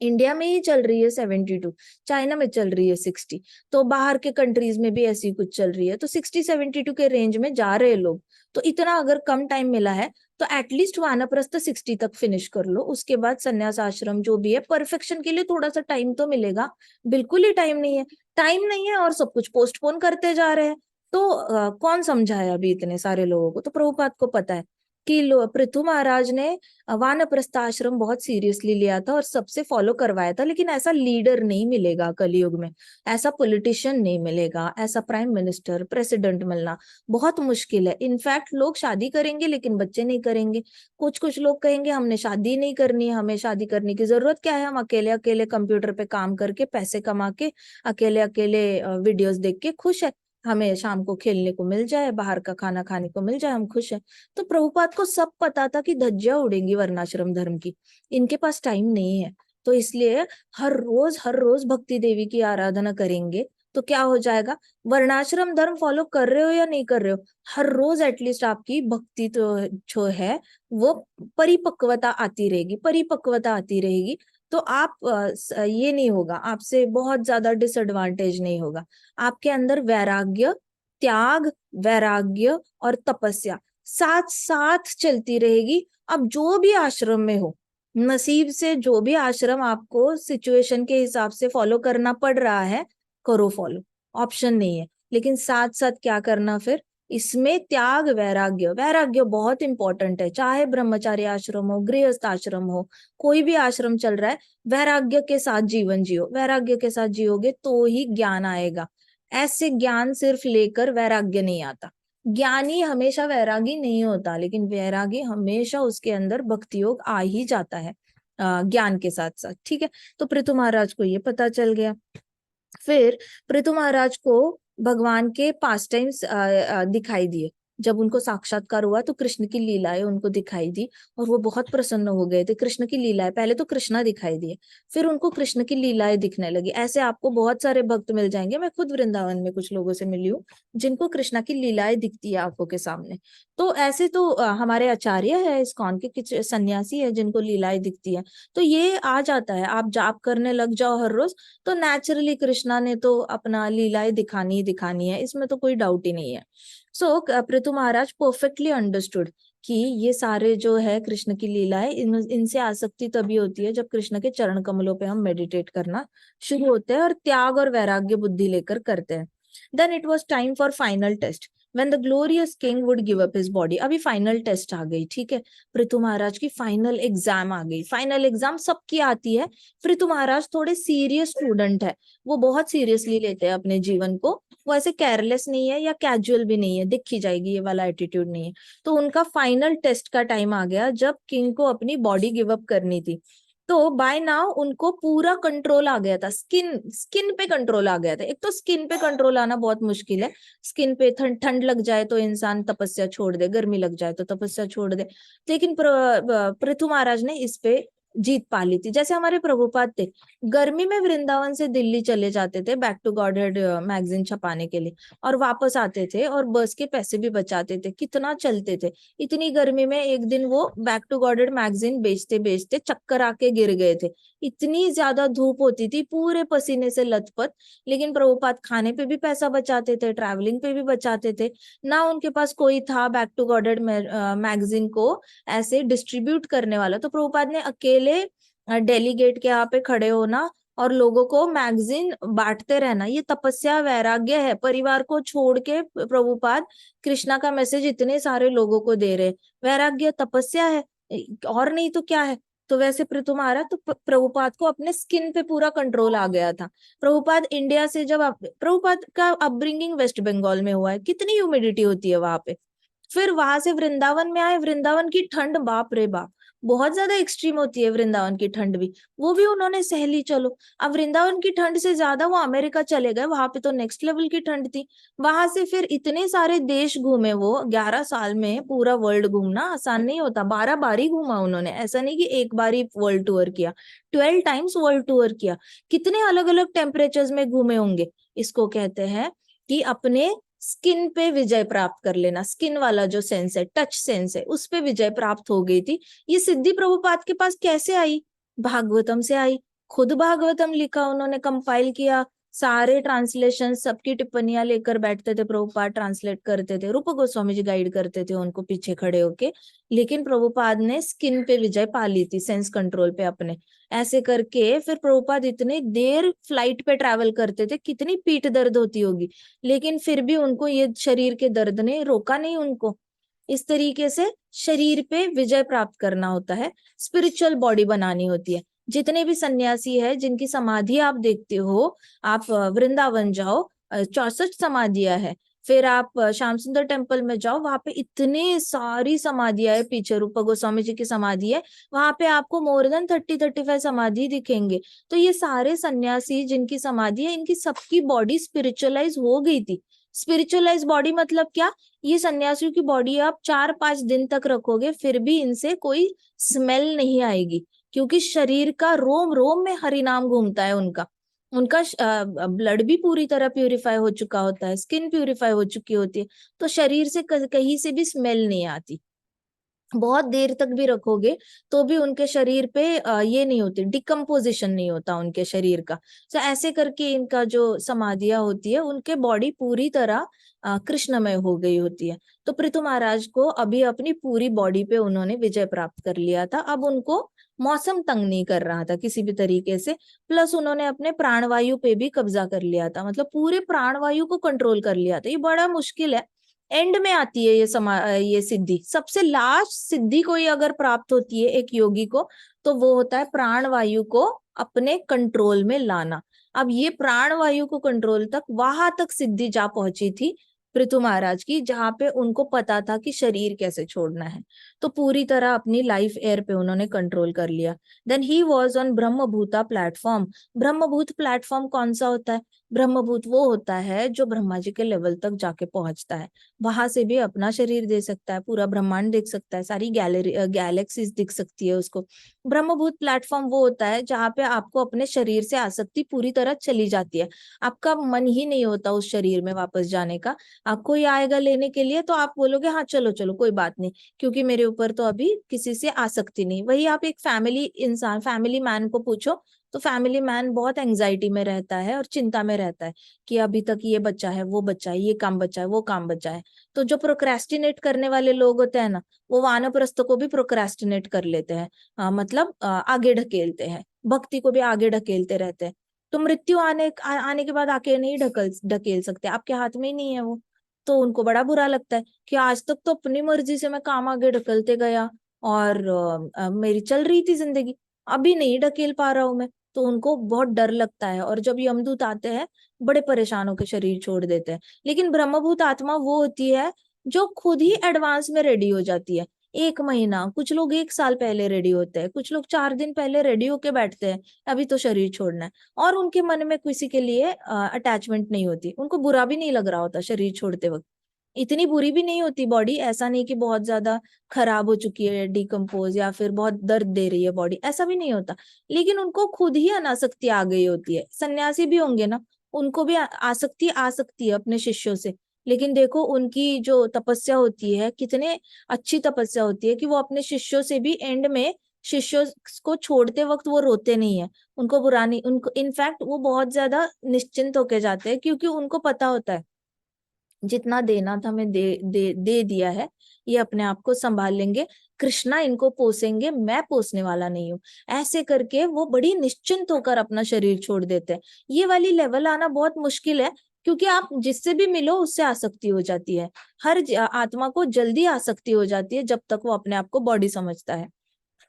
Speaker 1: इंडिया में ही चल रही है 72, चाइना में चल रही है 60, तो बाहर के कंट्रीज में भी ऐसी कुछ चल रही है। तो 60-72 के रेंज में जा रहे हैं लोग। तो इतना अगर कम टाइम मिला है, तो एटलीस्ट वानप्रस्थ 60 तक फिनिश कर लो, उसके बाद संन्यास आश्रम जो भी है। परफेक्शन के लिए थोड़ा सा टाइम तो मिलेगा, बिल्कुल ही टाइम नहीं है, टाइम नहीं है और सब कुछ पोस्टपोन करते जा रहे हैं। तो कौन समझाया अभी इतने सारे लोगों को? तो प्रभुपाद को पता है कि पृथु महाराज ने वानप्रस्थ आश्रम बहुत सीरियसली लिया था और सबसे फॉलो करवाया था। लेकिन ऐसा लीडर नहीं मिलेगा कलयुग में, ऐसा पॉलिटिशियन नहीं मिलेगा, ऐसा प्राइम मिनिस्टर, प्रेसिडेंट मिलना बहुत मुश्किल है। इनफैक्ट लोग शादी करेंगे लेकिन बच्चे नहीं करेंगे। कुछ कुछ लोग कहेंगे हमने शादी नहीं करनी है, हमें शादी करने की जरूरत क्या है, हम अकेले अकेले कंप्यूटर पे काम करके पैसे कमा के अकेले अकेले वीडियोस देख के खुश है, हमें शाम को खेलने को मिल जाए, बाहर का खाना खाने को मिल जाए, हम खुश हैं। तो प्रभुपाद को सब पता था कि धज्जियां उड़ेंगी वर्णाश्रम धर्म की, इनके पास टाइम नहीं है। तो इसलिए हर रोज भक्ति देवी की आराधना करेंगे तो क्या हो जाएगा, वर्णाश्रम धर्म फॉलो कर रहे हो या नहीं कर रहे हो, हर रोज एटलीस्ट आपकी भक्ति तो जो है वो परिपक्वता आती रहेगी, परिपक्वता आती रहेगी। तो आप ये नहीं होगा, आपसे बहुत ज्यादा डिसएडवांटेज नहीं होगा। आपके अंदर वैराग्य, त्याग, वैराग्य और तपस्या साथ साथ चलती रहेगी। अब जो भी आश्रम में हो, नसीब से जो भी आश्रम आपको सिचुएशन के हिसाब से फॉलो करना पड़ रहा है, करो फॉलो, ऑप्शन नहीं है। लेकिन साथ साथ क्या करना फिर, इसमें त्याग, वैराग्य, वैराग्य बहुत इंपॉर्टेंट है। चाहे ब्रह्मचारी आश्रम हो, गृहस्थ आश्रम हो, कोई भी आश्रम चल रहा है, वैराग्य के साथ जीवन जियो। वैराग्य के साथ जियोगे तो ही ज्ञान आएगा। ऐसे ज्ञान सिर्फ लेकर वैराग्य नहीं आता। ज्ञानी हमेशा वैरागी नहीं होता, लेकिन वैरागी हमेशा उसके अंदर भक्ति योग आ ही जाता है ज्ञान के साथ साथ। ठीक है, तो पृथु महाराज को ये पता चल गया। फिर पृथु महाराज को भगवान के पास टाइम्स दिखाई दिए। जब उनको साक्षात्कार हुआ तो कृष्ण की लीलाएं उनको दिखाई दी और वो बहुत प्रसन्न हो गए थे। कृष्ण की लीलाएं, पहले तो कृष्णा दिखाई दिए, फिर उनको कृष्ण की लीलाएं दिखने लगी। ऐसे आपको बहुत सारे भक्त मिल जाएंगे। मैं खुद वृंदावन में कुछ लोगों से मिली हूँ जिनको कृष्णा की लीलाएं दिखती है आंखों के सामने। तो ऐसे तो हमारे आचार्य है इस्कॉन के, कुछ सन्यासी है जिनको लीलाएं दिखती है। तो ये आ जाता है, आप जाप करने लग जाओ हर रोज तो नेचुरली कृष्णा ने तो अपना लीलाएं दिखानी ही दिखानी है, इसमें तो कोई डाउट ही नहीं है। सो पृथु महाराज परफेक्टली अंडरस्टूड कि ये सारे जो है कृष्ण की लीलाएं, इनसे आसक्ति तभी होती है जब कृष्ण के चरण कमलों पे हम मेडिटेट करना शुरू होते हैं और त्याग और वैराग्य बुद्धि लेकर करते हैं। Then it was time for final test when the glorious king would give up his body. अभी फाइनल टेस्ट आ गई, ठीक है, पृथु महाराज की फाइनल एग्जाम आ गई। फाइनल एग्जाम सबकी आती है, पृथु महाराज थोड़े सीरियस स्टूडेंट है, वो बहुत सीरियसली लेते हैं अपने जीवन को, वो ऐसे केयरलेस नहीं है या कैजुअल भी नहीं है, दिखी जाएगी ये वाला एटीट्यूड नहीं है। तो उनका फाइनल टेस्ट का टाइम आ गया जब किंग को अपनी बॉडी गिव अप करनी थी। तो बाय नाउ उनको पूरा कंट्रोल आ गया था, स्किन स्किन पे कंट्रोल आ गया था। एक तो स्किन पे कंट्रोल आना बहुत मुश्किल है, स्किन पे ठंड लग जाए तो इंसान तपस्या छोड़ दे, गर्मी लग जाए तो तपस्या छोड़ दे, लेकिन पृथु महाराज ने इस पे जीत पा ली थी। जैसे हमारे प्रभुपाद थे, गर्मी में वृंदावन से दिल्ली चले जाते थे बैक टू गॉडहेड मैगजीन छपाने के लिए, और वापस आते थे और बस के पैसे भी बचाते थे, कितना चलते थे। इतनी गर्मी में एक दिन वो बैक टू गॉडहेड मैगजीन बेचते बेचते चक्कर आके गिर गए थे, इतनी ज्यादा धूप होती थी, पूरे पसीने से लथपथ। लेकिन प्रभुपाद खाने पे भी पैसा बचाते थे, ट्रैवलिंग पे भी बचाते थे, ना उनके पास कोई था बैक टू गॉडहेड मैगजीन को ऐसे डिस्ट्रीब्यूट करने वाला। तो प्रभुपाद ने अकेले डेलीगेट के यहाँ पे खड़े होना और लोगों को मैगजीन बांटते रहना, ये तपस्या वैराग्य है। परिवार को छोड़ के प्रभुपाद कृष्णा का मैसेज इतने सारे लोगों को दे रहे, वैराग्य तपस्या है, और नहीं तो क्या है। तो वैसे पृथु महाराज, तो प्रभुपाद को अपने स्किन पे पूरा कंट्रोल आ गया था। प्रभुपाद इंडिया से जब प्रभुपाद का अपब्रिंगिंग वेस्ट बंगाल में हुआ है, कितनी ह्यूमिडिटी होती है वहां पे, फिर वहां से वृंदावन में आए, वृंदावन की ठंड बाप रे बाप, बहुत ज्यादा एक्सट्रीम होती है वृंदावन की ठंड भी, वो भी उन्होंने सह ली। चलो, अब वृंदावन की ठंड से ज्यादा वो अमेरिका चले गए, वहां पे तो नेक्स्ट लेवल की ठंड थी। वहां से फिर इतने सारे देश घूमे वो, 11 साल में पूरा वर्ल्ड घूमना आसान नहीं होता, 12 बारी घूमा उन्होंने, ऐसा नहीं कि एक बार ही वर्ल्ड टूर किया, 12 टाइम्स वर्ल्ड टूर किया। कितने अलग अलग टेम्परेचर्स में घूमे होंगे। इसको कहते हैं कि अपने स्किन पे विजय प्राप्त कर लेना, स्किन वाला जो सेंस है, टच सेंस है, उस पे विजय प्राप्त हो गई थी। ये सिद्धि प्रभुपाद के पास कैसे आई? भागवतम से आई। खुद भागवतम लिखा उन्होंने, कंपाइल किया, सारे ट्रांसलेशन सबकी टिप्पणियां लेकर बैठते थे प्रभुपाद, ट्रांसलेट करते थे, रूप गोस्वामी जी गाइड करते थे उनको पीछे खड़े होके। लेकिन प्रभुपाद ने स्किन पे विजय पा ली थी, सेंस कंट्रोल पे अपने। ऐसे करके फिर प्रभुपाद इतने देर फ्लाइट पे ट्रैवल करते थे, कितनी पीठ दर्द होती होगी, लेकिन फिर भी उनको ये शरीर के दर्द ने रोका नहीं उनको। इस तरीके से शरीर पे विजय प्राप्त करना होता है, स्पिरिचुअल बॉडी बनानी होती है। जितने भी सन्यासी है जिनकी समाधि आप देखते हो, आप वृंदावन जाओ, 64 समाधियां है, फिर आप श्याम सुंदर टेम्पल में जाओ, वहां पे इतनी सारी समाधियां है, पीछे रूप गोस्वामी जी की समाधि है, वहां पे आपको मोर देन 30-35 समाधि दिखेंगे। तो ये सारे सन्यासी जिनकी समाधि है, इनकी सबकी बॉडी स्पिरिचुअलाइज हो गई थी। स्पिरिचुअलाइज बॉडी मतलब क्या? ये सन्यासियों की बॉडी आप 4-5 दिन तक रखोगे फिर भी इनसे कोई स्मेल नहीं आएगी, क्योंकि शरीर का रोम रोम में हरि नाम घूमता है उनका। उनका ब्लड भी पूरी तरह प्यूरिफाई हो चुका होता है, स्किन प्यूरिफाई हो चुकी होती है, तो शरीर से कहीं से भी स्मेल नहीं आती। बहुत देर तक भी रखोगे तो भी उनके शरीर पे ये नहीं होती, डिकम्पोजिशन नहीं होता उनके शरीर का। तो ऐसे करके इनका जो समाधियां होती है, उनके बॉडी पूरी तरह कृष्णमय हो गई होती है। तो पृथु महाराज को अभी अपनी पूरी बॉडी पे उन्होंने विजय प्राप्त कर लिया था। अब उनको मौसम तंग नहीं कर रहा था किसी भी तरीके से, प्लस उन्होंने अपने प्राणवायु पे भी कब्जा कर लिया था, मतलब पूरे प्राणवायु को कंट्रोल कर लिया था। ये बड़ा मुश्किल है, एंड में आती है ये सिद्धि। सबसे लास्ट सिद्धि कोई अगर प्राप्त होती है एक योगी को, तो वो होता है प्राणवायु को अपने कंट्रोल में लाना। अब ये प्राणवायु को कंट्रोल तक, वहां तक सिद्धि जा पहुंची थी पृथु महाराज की, जहां पे उनको पता था कि शरीर कैसे छोड़ना है। तो पूरी तरह अपनी लाइफ एयर पे उन्होंने कंट्रोल कर लिया। Then he was on Brahmabhuta platform. Brahmabhut platform कौन सा होता है? ब्रह्मभूत वो होता है जो ब्रह्मा जी के लेवल तक जाके पहुंचता है, वहां से भी अपना शरीर दे सकता है, पूरा ब्रह्मांड देख सकता है, सारी गैलेक्सीज दिख सकती है उसको। ब्रह्मभूत प्लेटफॉर्म वो होता है जहाँ पे आपको अपने शरीर से आसक्ति पूरी तरह चली जाती है, आपका मन ही नहीं होता उस शरीर में वापस जाने का। आपको ये आएगा लेने के लिए तो आप बोलोगे हाँ चलो चलो कोई बात नहीं, क्योंकि मेरे ऊपर तो अभी किसी से आसक्ति नहीं। वही आप एक फैमिली इंसान, फैमिली मैन को पूछो, तो फैमिली मैन बहुत एंजाइटी में रहता है और चिंता में रहता है कि अभी तक ये बच्चा है, वो बच्चा है, ये काम बच्चा है, वो काम बच्चा है। तो जो प्रोक्रेस्टिनेट करने वाले लोग होते हैं ना, वो वानप्रस्थ को भी प्रोक्रेस्टिनेट कर लेते हैं, मतलब आगे ढकेलते हैं, भक्ति को भी आगे ढकेलते रहते हैं। तो मृत्यु आने के बाद आके नहीं ढकेल सकते, आपके हाथ में ही नहीं है वो। तो उनको बड़ा बुरा लगता है कि आज तक तो अपनी मर्जी से मैं काम आगे ढकलते गया और मेरी चल रही थी जिंदगी, अभी नहीं ढकेल पा रहा हूं मैं। तो उनको बहुत डर लगता है, और जब यमदूत आते हैं बड़े परेशान होकर शरीर छोड़ देते हैं। लेकिन ब्रह्मभूत आत्मा वो होती है जो खुद ही एडवांस में रेडी हो जाती है। 1 महीना, कुछ लोग 1 साल पहले रेडी होते हैं, कुछ लोग 4 दिन पहले रेडी होके बैठते हैं, अभी तो शरीर छोड़ना है। और उनके मन में किसी के लिए अटैचमेंट नहीं होती, उनको बुरा भी नहीं लग रहा होता शरीर छोड़ते वक्त। इतनी बुरी भी नहीं होती बॉडी, ऐसा नहीं कि बहुत ज्यादा खराब हो चुकी है, डिकम्पोज, या फिर बहुत दर्द दे रही है बॉडी, ऐसा भी नहीं होता। लेकिन उनको खुद ही अनासक्ति आ गई होती है। सन्यासी भी होंगे ना, उनको भी आसक्ति आ सकती है अपने शिष्यों से। लेकिन देखो उनकी जो तपस्या होती है, कितने अच्छी तपस्या होती है कि वो अपने शिष्यों से भी एंड में, शिष्यों को छोड़ते वक्त वो रोते नहीं है, उनको बुरा नहीं, उनको इनफैक्ट वो बहुत ज्यादा निश्चिंत होके जाते हैं, क्योंकि उनको पता होता है जितना देना था मैं दे दिया है, ये अपने आप को संभाल लेंगे, कृष्णा इनको पोसेंगे, मैं पोसने वाला नहीं हूँ। ऐसे करके वो बड़ी निश्चिंत होकर अपना शरीर छोड़ देते हैं। ये वाली लेवल आना बहुत मुश्किल है, क्योंकि आप जिससे भी मिलो उससे आसक्ति हो जाती है। हर आत्मा को जल्दी आसक्ति हो जाती है जब तक वो अपने आप को बॉडी समझता है।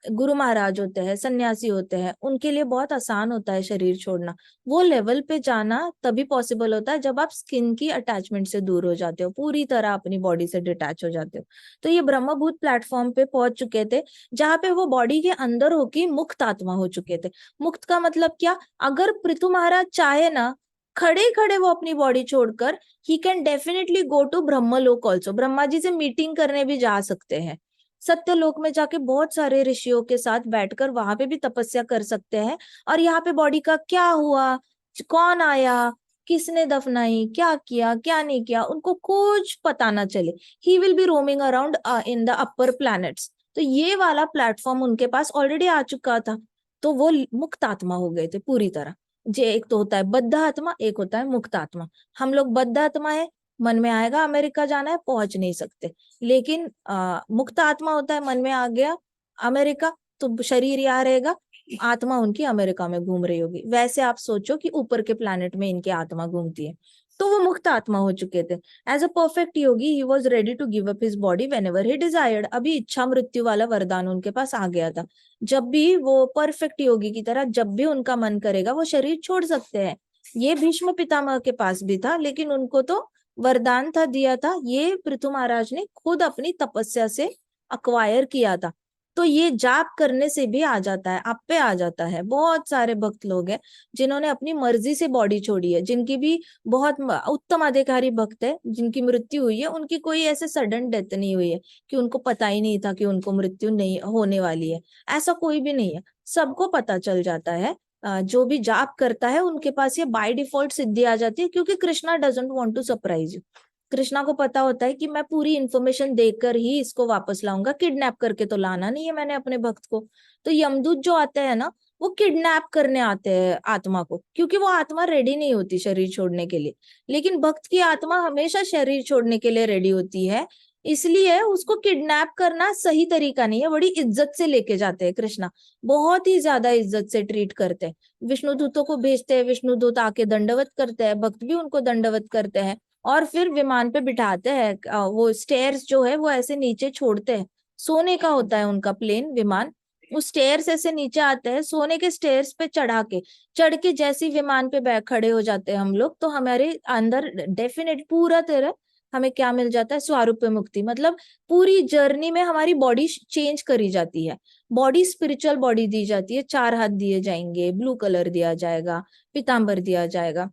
Speaker 1: गुरु महाराज होते हैं, सन्यासी होते हैं, उनके लिए बहुत आसान होता है शरीर छोड़ना। वो लेवल पे जाना तभी पॉसिबल होता है जब आप स्किन की अटैचमेंट से दूर हो जाते हो, पूरी तरह अपनी बॉडी से डिटैच हो जाते हो। तो ये ब्रह्मभूत प्लेटफॉर्म पे पहुंच चुके थे, जहां पे वो बॉडी के अंदर होके मुक्त आत्मा हो चुके थे। मुक्त का मतलब क्या? अगर पृथु महाराज चाहे ना, खड़े खड़े वो अपनी बॉडी छोड़कर he can definitely go to Brahmaloka also, Brahma ji से मीटिंग करने भी जा सकते हैं। सत्यलोक में जाके बहुत सारे ऋषियों के साथ बैठकर वहां पे भी तपस्या कर सकते हैं। और यहाँ पे बॉडी का क्या हुआ, कौन आया, किसने दफनाई, क्या किया क्या नहीं किया, उनको कुछ पता ना चले। He will be roaming around in the upper planets. तो ये वाला प्लेटफॉर्म उनके पास ऑलरेडी आ चुका था। तो वो मुक्त आत्मा हो गए थे पूरी तरह। जे एक तो होता है बद्ध आत्मा, एक होता है मुक्त आत्मा। हम लोग बद्ध आत्मा है, मन में आएगा अमेरिका जाना है, पहुंच नहीं सकते। लेकिन मुक्त आत्मा होता है, मन में आ गया अमेरिका, तो शरीर यहाँ रहेगा, आत्मा उनकी अमेरिका में घूम रही होगी। वैसे आप सोचो कि ऊपर के प्लैनेट में इनकी आत्मा घूमती है। तो वो मुक्त आत्मा हो चुके थे। As a perfect yogi he was ready to give up his body whenever he desired. अभी इच्छा मृत्यु वाला वरदान उनके पास आ गया था। जब भी वो परफेक्ट योगी की तरह, जब भी उनका मन करेगा वो शरीर छोड़ सकते हैं। ये भीष्म पितामह के पास भी था, लेकिन उनको तो वरदान था, दिया था, ये पृथु महाराज ने खुद अपनी तपस्या से अक्वायर किया था। तो ये जाप करने से भी आ जाता है, आप पे आ जाता है। बहुत सारे भक्त लोग हैं जिन्होंने अपनी मर्जी से बॉडी छोड़ी है, जिनकी भी बहुत उत्तम अधिकारी भक्त है, जिनकी मृत्यु हुई है, उनकी कोई ऐसे सडन डेथ नहीं हुई है कि उनको पता ही नहीं था कि उनको मृत्यु नहीं होने वाली है। ऐसा कोई भी नहीं है, सबको पता चल जाता है। जो भी जाप करता है उनके पास ये बाय डिफॉल्ट सिद्धि आ जाती है, क्योंकि Krishna doesn't want to surprise you. Krishna को पता होता है कि मैं पूरी इन्फॉर्मेशन देकर ही इसको वापस लाऊंगा, किडनैप करके तो लाना नहीं है मैंने अपने भक्त को। तो यमदूत जो आते हैं ना, वो किडनैप करने आते हैं आत्मा को, क्योंकि वो आत्मा रेडी नहीं होती शरीर छोड़ने के लिए। लेकिन भक्त की आत्मा हमेशा शरीर छोड़ने के लिए रेडी होती है, इसलिए उसको किडनैप करना सही तरीका नहीं है। बड़ी इज्जत से लेके जाते हैं कृष्णा, बहुत ही ज्यादा इज्जत से ट्रीट करते हैं। विष्णु दूतों को भेजते हैं, विष्णु दूत आके दंडवत करते हैं, भक्त भी उनको दंडवत करते हैं, और फिर विमान पे बिठाते हैं। वो स्टेयर्स जो है वो ऐसे नीचे छोड़ते हैं, सोने का होता है उनका प्लेन विमान। उस स्टेयर्स ऐसे नीचे आते हैं, सोने के स्टेयर्स पे चढ़ के जैसे ही विमान पे बैठ खड़े हो जाते हैं हम लोग, तो हमारे अंदर डेफिनेट पूरा तरह हमें क्या मिल जाता है, स्वारूप मुक्ति। मतलब पूरी जर्नी में हमारी बॉडी चेंज करी जाती है, बॉडी स्पिरिचुअल बॉडी दी जाती है। 4 हाथ दिए जाएंगे, ब्लू कलर दिया जाएगा, पीताम्बर दिया जाएगा,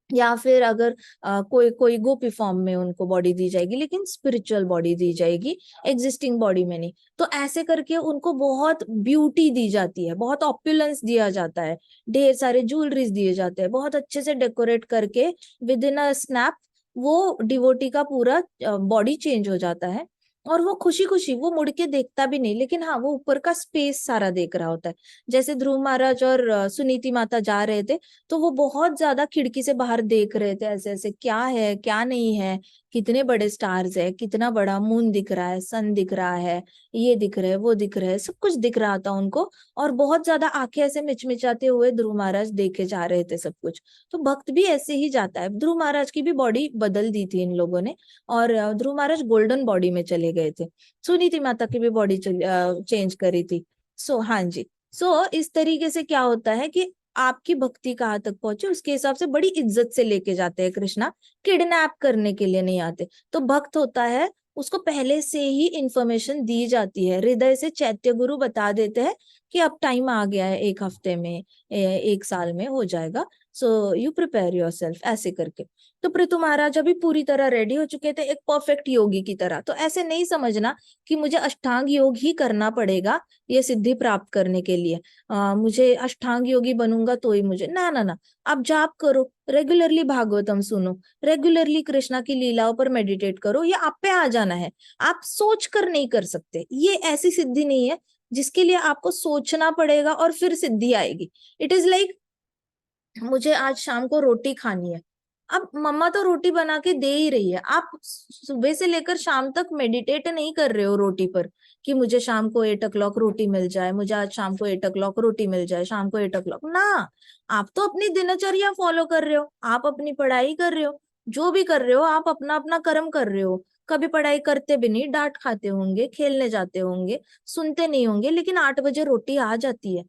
Speaker 1: या फिर अगर कोई कोई गोपी फॉर्म में उनको बॉडी दी जाएगी, लेकिन स्पिरिचुअल बॉडी दी जाएगी, एग्जिस्टिंग बॉडी में नहीं। तो ऐसे करके उनको बहुत ब्यूटी दी जाती है, बहुत ऑप्युलेंस दिया जाता है, ढेर सारे ज्वेलरीज दिए जाते हैं, बहुत अच्छे से डेकोरेट करके विद इन अ स्नैप वो डिवोटी का पूरा बॉडी चेंज हो जाता है। और वो खुशी खुशी, वो मुड़ के देखता भी नहीं, लेकिन हाँ वो ऊपर का स्पेस सारा देख रहा होता है। जैसे ध्रुव महाराज और सुनीति माता जा रहे थे, तो वो बहुत ज्यादा खिड़की से बाहर देख रहे थे, ऐसे ऐसे क्या है क्या नहीं है, कितने बड़े स्टार्स है, कितना बड़ा मून दिख रहा है, सन दिख रहा है, ये दिख रहा है, वो दिख रहा है, सब कुछ दिख रहा था उनको। और बहुत ज्यादा आंखें ऐसे मिचमिचाते हुए ध्रुव महाराज देखे जा रहे थे सब कुछ। तो भक्त भी ऐसे ही जाता है। ध्रुव महाराज की भी बॉडी बदल दी थी इन लोगों ने, और ध्रुव महाराज गोल्डन बॉडी में चले गए थे। सुनीति माता की भी बॉडी चेंज करी थी। सो हाँ जी। सो इस तरीके से क्या होता है कि आपकी भक्ति कहाँ तक पहुंचे उसके हिसाब से बड़ी इज्जत से लेके जाते हैं कृष्णा, किडनैप करने के लिए नहीं आते। तो भक्त होता है, उसको पहले से ही इंफॉर्मेशन दी जाती है, हृदय से चैत्य गुरु बता देते हैं कि अब टाइम आ गया है, एक हफ्ते में, एक साल में हो जाएगा, so you prepare your self, ऐसे करके। तो पृथु महाराज अभी पूरी तरह रेडी हो चुके थे, एक परफेक्ट योगी की तरह। तो ऐसे नहीं समझना कि मुझे अष्टांग योग ही करना पड़ेगा ये सिद्धि प्राप्त करने के लिए, मुझे अष्टांग योगी बनूंगा तो ही मुझे, ना ना ना। आप जाप करो, रेगुलरली भागवतम सुनो, रेगुलरली कृष्णा की लीलाओं पर मेडिटेट करो, ये आप पे आ जाना है। आप सोच कर नहीं कर सकते, ये ऐसी सिद्धि नहीं है जिसके लिए आपको सोचना पड़ेगा और फिर सिद्धि आएगी। इट इज लाइक, मुझे आज शाम को रोटी खानी है, अब मम्मा तो रोटी बना के दे ही रही है, आप सुबह से लेकर शाम तक मेडिटेट नहीं कर रहे हो रोटी पर कि मुझे शाम को 8 o'clock रोटी मिल जाए, मुझे आज शाम को 8 o'clock रोटी मिल जाए, शाम को 8 o'clock ना। आप तो अपनी दिनचर्या फॉलो कर रहे हो, आप अपनी पढ़ाई कर रहे हो, जो भी कर रहे हो आप अपना अपना कर्म कर रहे हो। कभी पढ़ाई करते भी नहीं, डांट खाते होंगे, खेलने जाते होंगे, सुनते नहीं होंगे, लेकिन 8 बजे रोटी आ जाती है।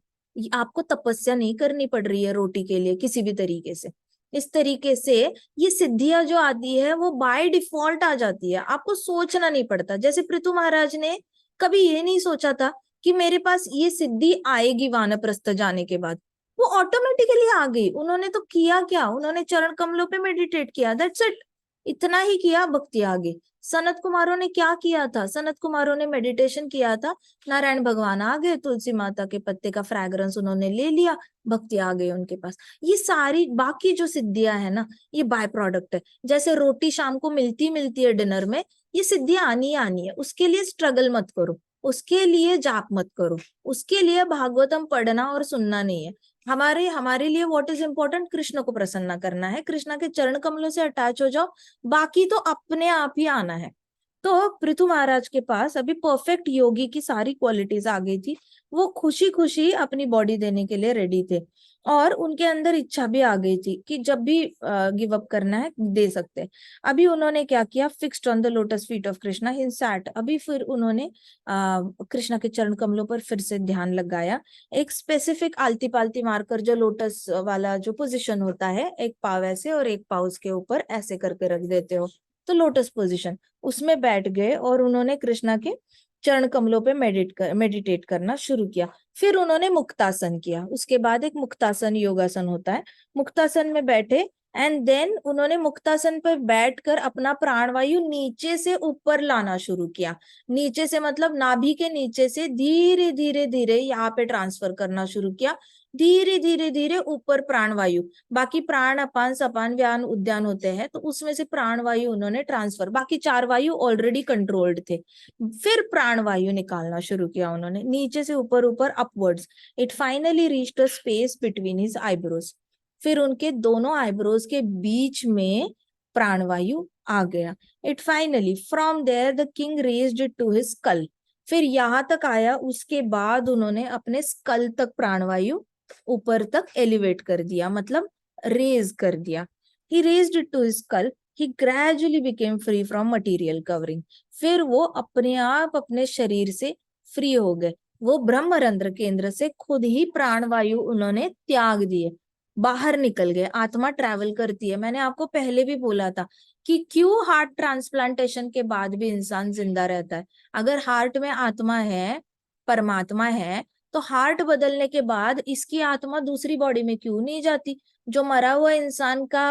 Speaker 1: आपको तपस्या नहीं करनी पड़ रही है रोटी के लिए किसी भी तरीके से। इस तरीके से ये सिद्धियां जो आती है वो बाय डिफॉल्ट आ जाती है, आपको सोचना नहीं पड़ता। जैसे पृथु महाराज ने कभी ये नहीं सोचा था कि मेरे पास ये सिद्धि आएगी वानप्रस्थ जाने के बाद, वो ऑटोमेटिकली आ गई। उन्होंने तो किया क्या, उन्होंने चरण कमलों पे मेडिटेट किया, दैट्स इट, इतना ही किया, भक्ति आ गई। सनत कुमारों ने क्या किया था, सनत कुमारों ने मेडिटेशन किया था, नारायण भगवान आ गए, तुलसी माता के पत्ते का फ्रेग्रेंस उन्होंने ले लिया, भक्ति आ गई उनके पास। ये सारी बाकी जो सिद्धियां है ना, ये बाय प्रोडक्ट है। जैसे रोटी शाम को मिलती मिलती है डिनर में, ये सिद्धियां आनी आनी है, उसके लिए स्ट्रगल मत करो, उसके लिए जाप मत करो, उसके लिए भागवतम पढ़ना और सुनना नहीं है। हमारे हमारे लिए व्हाट इज इम्पोर्टेंट, कृष्ण को प्रसन्न करना है, कृष्ण के चरण कमलों से अटैच हो जाओ, बाकी तो अपने आप ही आना है। तो पृथु महाराज के पास अभी परफेक्ट योगी की सारी क्वालिटीज आ गई थी, वो खुशी खुशी अपनी बॉडी देने के लिए रेडी थे, और उनके अंदर इच्छा भी आ गई थी कि जब भी गिव अप करना है दे सकते हैं। अभी उन्होंने क्या किया, fixed on the lotus feet of Krishna he sat. अभी फिर उन्होंने कृष्णा के चरण कमलों पर फिर से ध्यान लगाया, एक स्पेसिफिक आलती पालती मारकर, जो लोटस वाला जो पोजिशन होता है, एक पाव ऐसे और एक पाव उसके ऊपर ऐसे करके रख देते हो, तो लोटस पोजिशन, उसमें बैठ गए और उन्होंने कृष्णा के चरण कमलों पे मेडिटेट करना शुरू किया। फिर उन्होंने मुक्तासन किया, उसके बाद एक मुक्तासन योगासन होता है, मुक्तासन में बैठे, एंड देन उन्होंने मुक्तासन पर बैठकर अपना प्राणवायु नीचे से ऊपर लाना शुरू किया। नीचे से मतलब नाभि के नीचे से धीरे धीरे धीरे यहाँ पे ट्रांसफर करना शुरू किया, धीरे धीरे धीरे ऊपर प्राणवायु। बाकी प्राण अपान सपान व्यान उद्यान होते हैं, तो उसमें से प्राणवायु उन्होंने ट्रांसफर, बाकी 4 वायु ऑलरेडी कंट्रोल्ड थे। फिर प्राणवायु निकालना शुरू किया उन्होंने नीचे से ऊपर ऊपर upwards. It finally reached a space between his eyebrows. फिर उनके दोनों आईब्रोज के बीच में प्राणवायु आ गया। It finally from there the king raised it to his skull. फिर यहां तक आया, उसके बाद उन्होंने अपने स्कल तक प्राणवायु ऊपर तक एलिवेट कर दिया, मतलब रेज कर दिया। He raised it to his skull, he gradually became free from material covering. फिर वो अपने आप अपने शरीर से फ्री हो गए, वो ब्रह्मरंध्र केंद्र से खुद ही प्राणवायु उन्होंने त्याग दिए, बाहर निकल गए। आत्मा ट्रैवल करती है, मैंने आपको पहले भी बोला था कि क्यों हार्ट ट्रांसप्लांटेशन के बाद भी इंसान जिंदा रहता है। अगर हार्ट में आत्मा है, परमात्मा है, तो हार्ट बदलने के बाद इसकी आत्मा दूसरी बॉडी में क्यों नहीं जाती। जो मरा हुआ इंसान का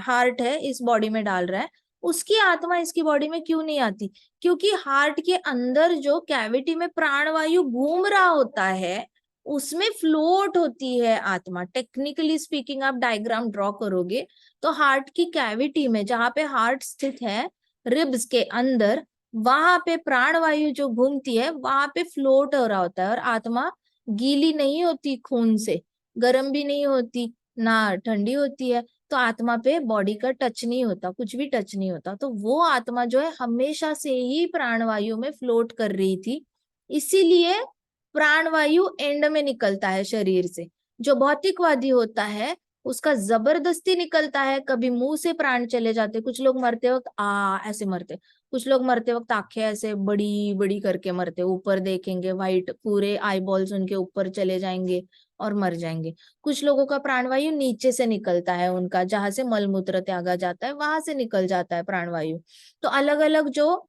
Speaker 1: हार्ट है इस बॉडी में डाल रहा है, उसकी आत्मा इसकी बॉडी में क्यों नहीं आती, क्योंकि हार्ट के अंदर जो कैविटी में प्राणवायु घूम रहा होता है, उसमें फ्लोट होती है आत्मा। टेक्निकली स्पीकिंग आप डायग्राम ड्रॉ करोगे तो हार्ट की कैविटी में, जहां पे हार्ट स्थित है, रिब्स के अंदर, वहां पे प्राणवायु जो घूमती है, वहां पे फ्लोट हो रहा होता है, और आत्मा गीली नहीं होती खून से, गर्म भी नहीं होती, ना ठंडी होती है, तो आत्मा पे बॉडी का टच नहीं होता, कुछ भी टच नहीं होता। तो वो आत्मा जो है हमेशा से ही प्राणवायु में फ्लोट कर रही थी। इसीलिए प्राणवायु एंड में निकलता है शरीर से। जो भौतिकवादी होता है उसका जबरदस्ती निकलता है, कभी मुंह से प्राण चले जाते, कुछ लोग मरते वक्त ऐसे मरते, कुछ लोग मरते वक्त आंखें ऐसे बड़ी बड़ी करके मरते, ऊपर देखेंगे वाइट पूरे आई बॉल्स उनके ऊपर चले जाएंगे और मर जाएंगे। कुछ लोगों का प्राणवायु नीचे से निकलता है, उनका जहां से मलमूत्र त्यागा जाता है वहां से निकल जाता है प्राणवायु। तो अलग अलग जो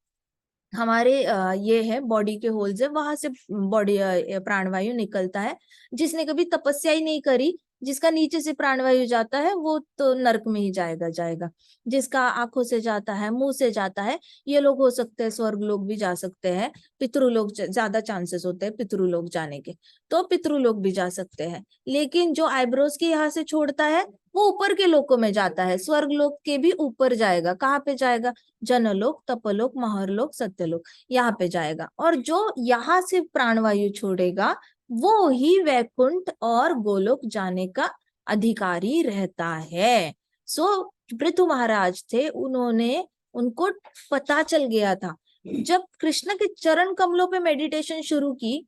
Speaker 1: हमारे ये है बॉडी के होल्स है वहां से बॉडी प्राणवायु निकलता है। जिसने कभी तपस्या ही नहीं करी, जिसका नीचे से प्राणवायु जाता है वो तो नरक में ही जाएगा जाएगा। जिसका आंखों से जाता है, मुंह से जाता है, ये लोग हो सकते हैं स्वर्ग लोग भी जा सकते हैं, पितृलोक ज्यादा चांसेस होते हैं पितृलोक जाने के, तो पितृलोक भी जा सकते हैं। लेकिन जो आईब्रोज के यहाँ से छोड़ता है वो ऊपर के लोकों में जाता है, स्वर्ग लोक के भी ऊपर जाएगा। कहाँ पे जाएगा? जनलोक, तपलोक, महरलोक, सत्यलोक, यहाँ पे जाएगा। और जो यहाँ से प्राणवायु छोड़ेगा वो ही वैकुंठ और गोलोक जाने का अधिकारी रहता है। सो पृथु महाराज थे, उन्होंने उनको पता चल गया था। जब कृष्ण के चरण कमलों पे मेडिटेशन शुरू की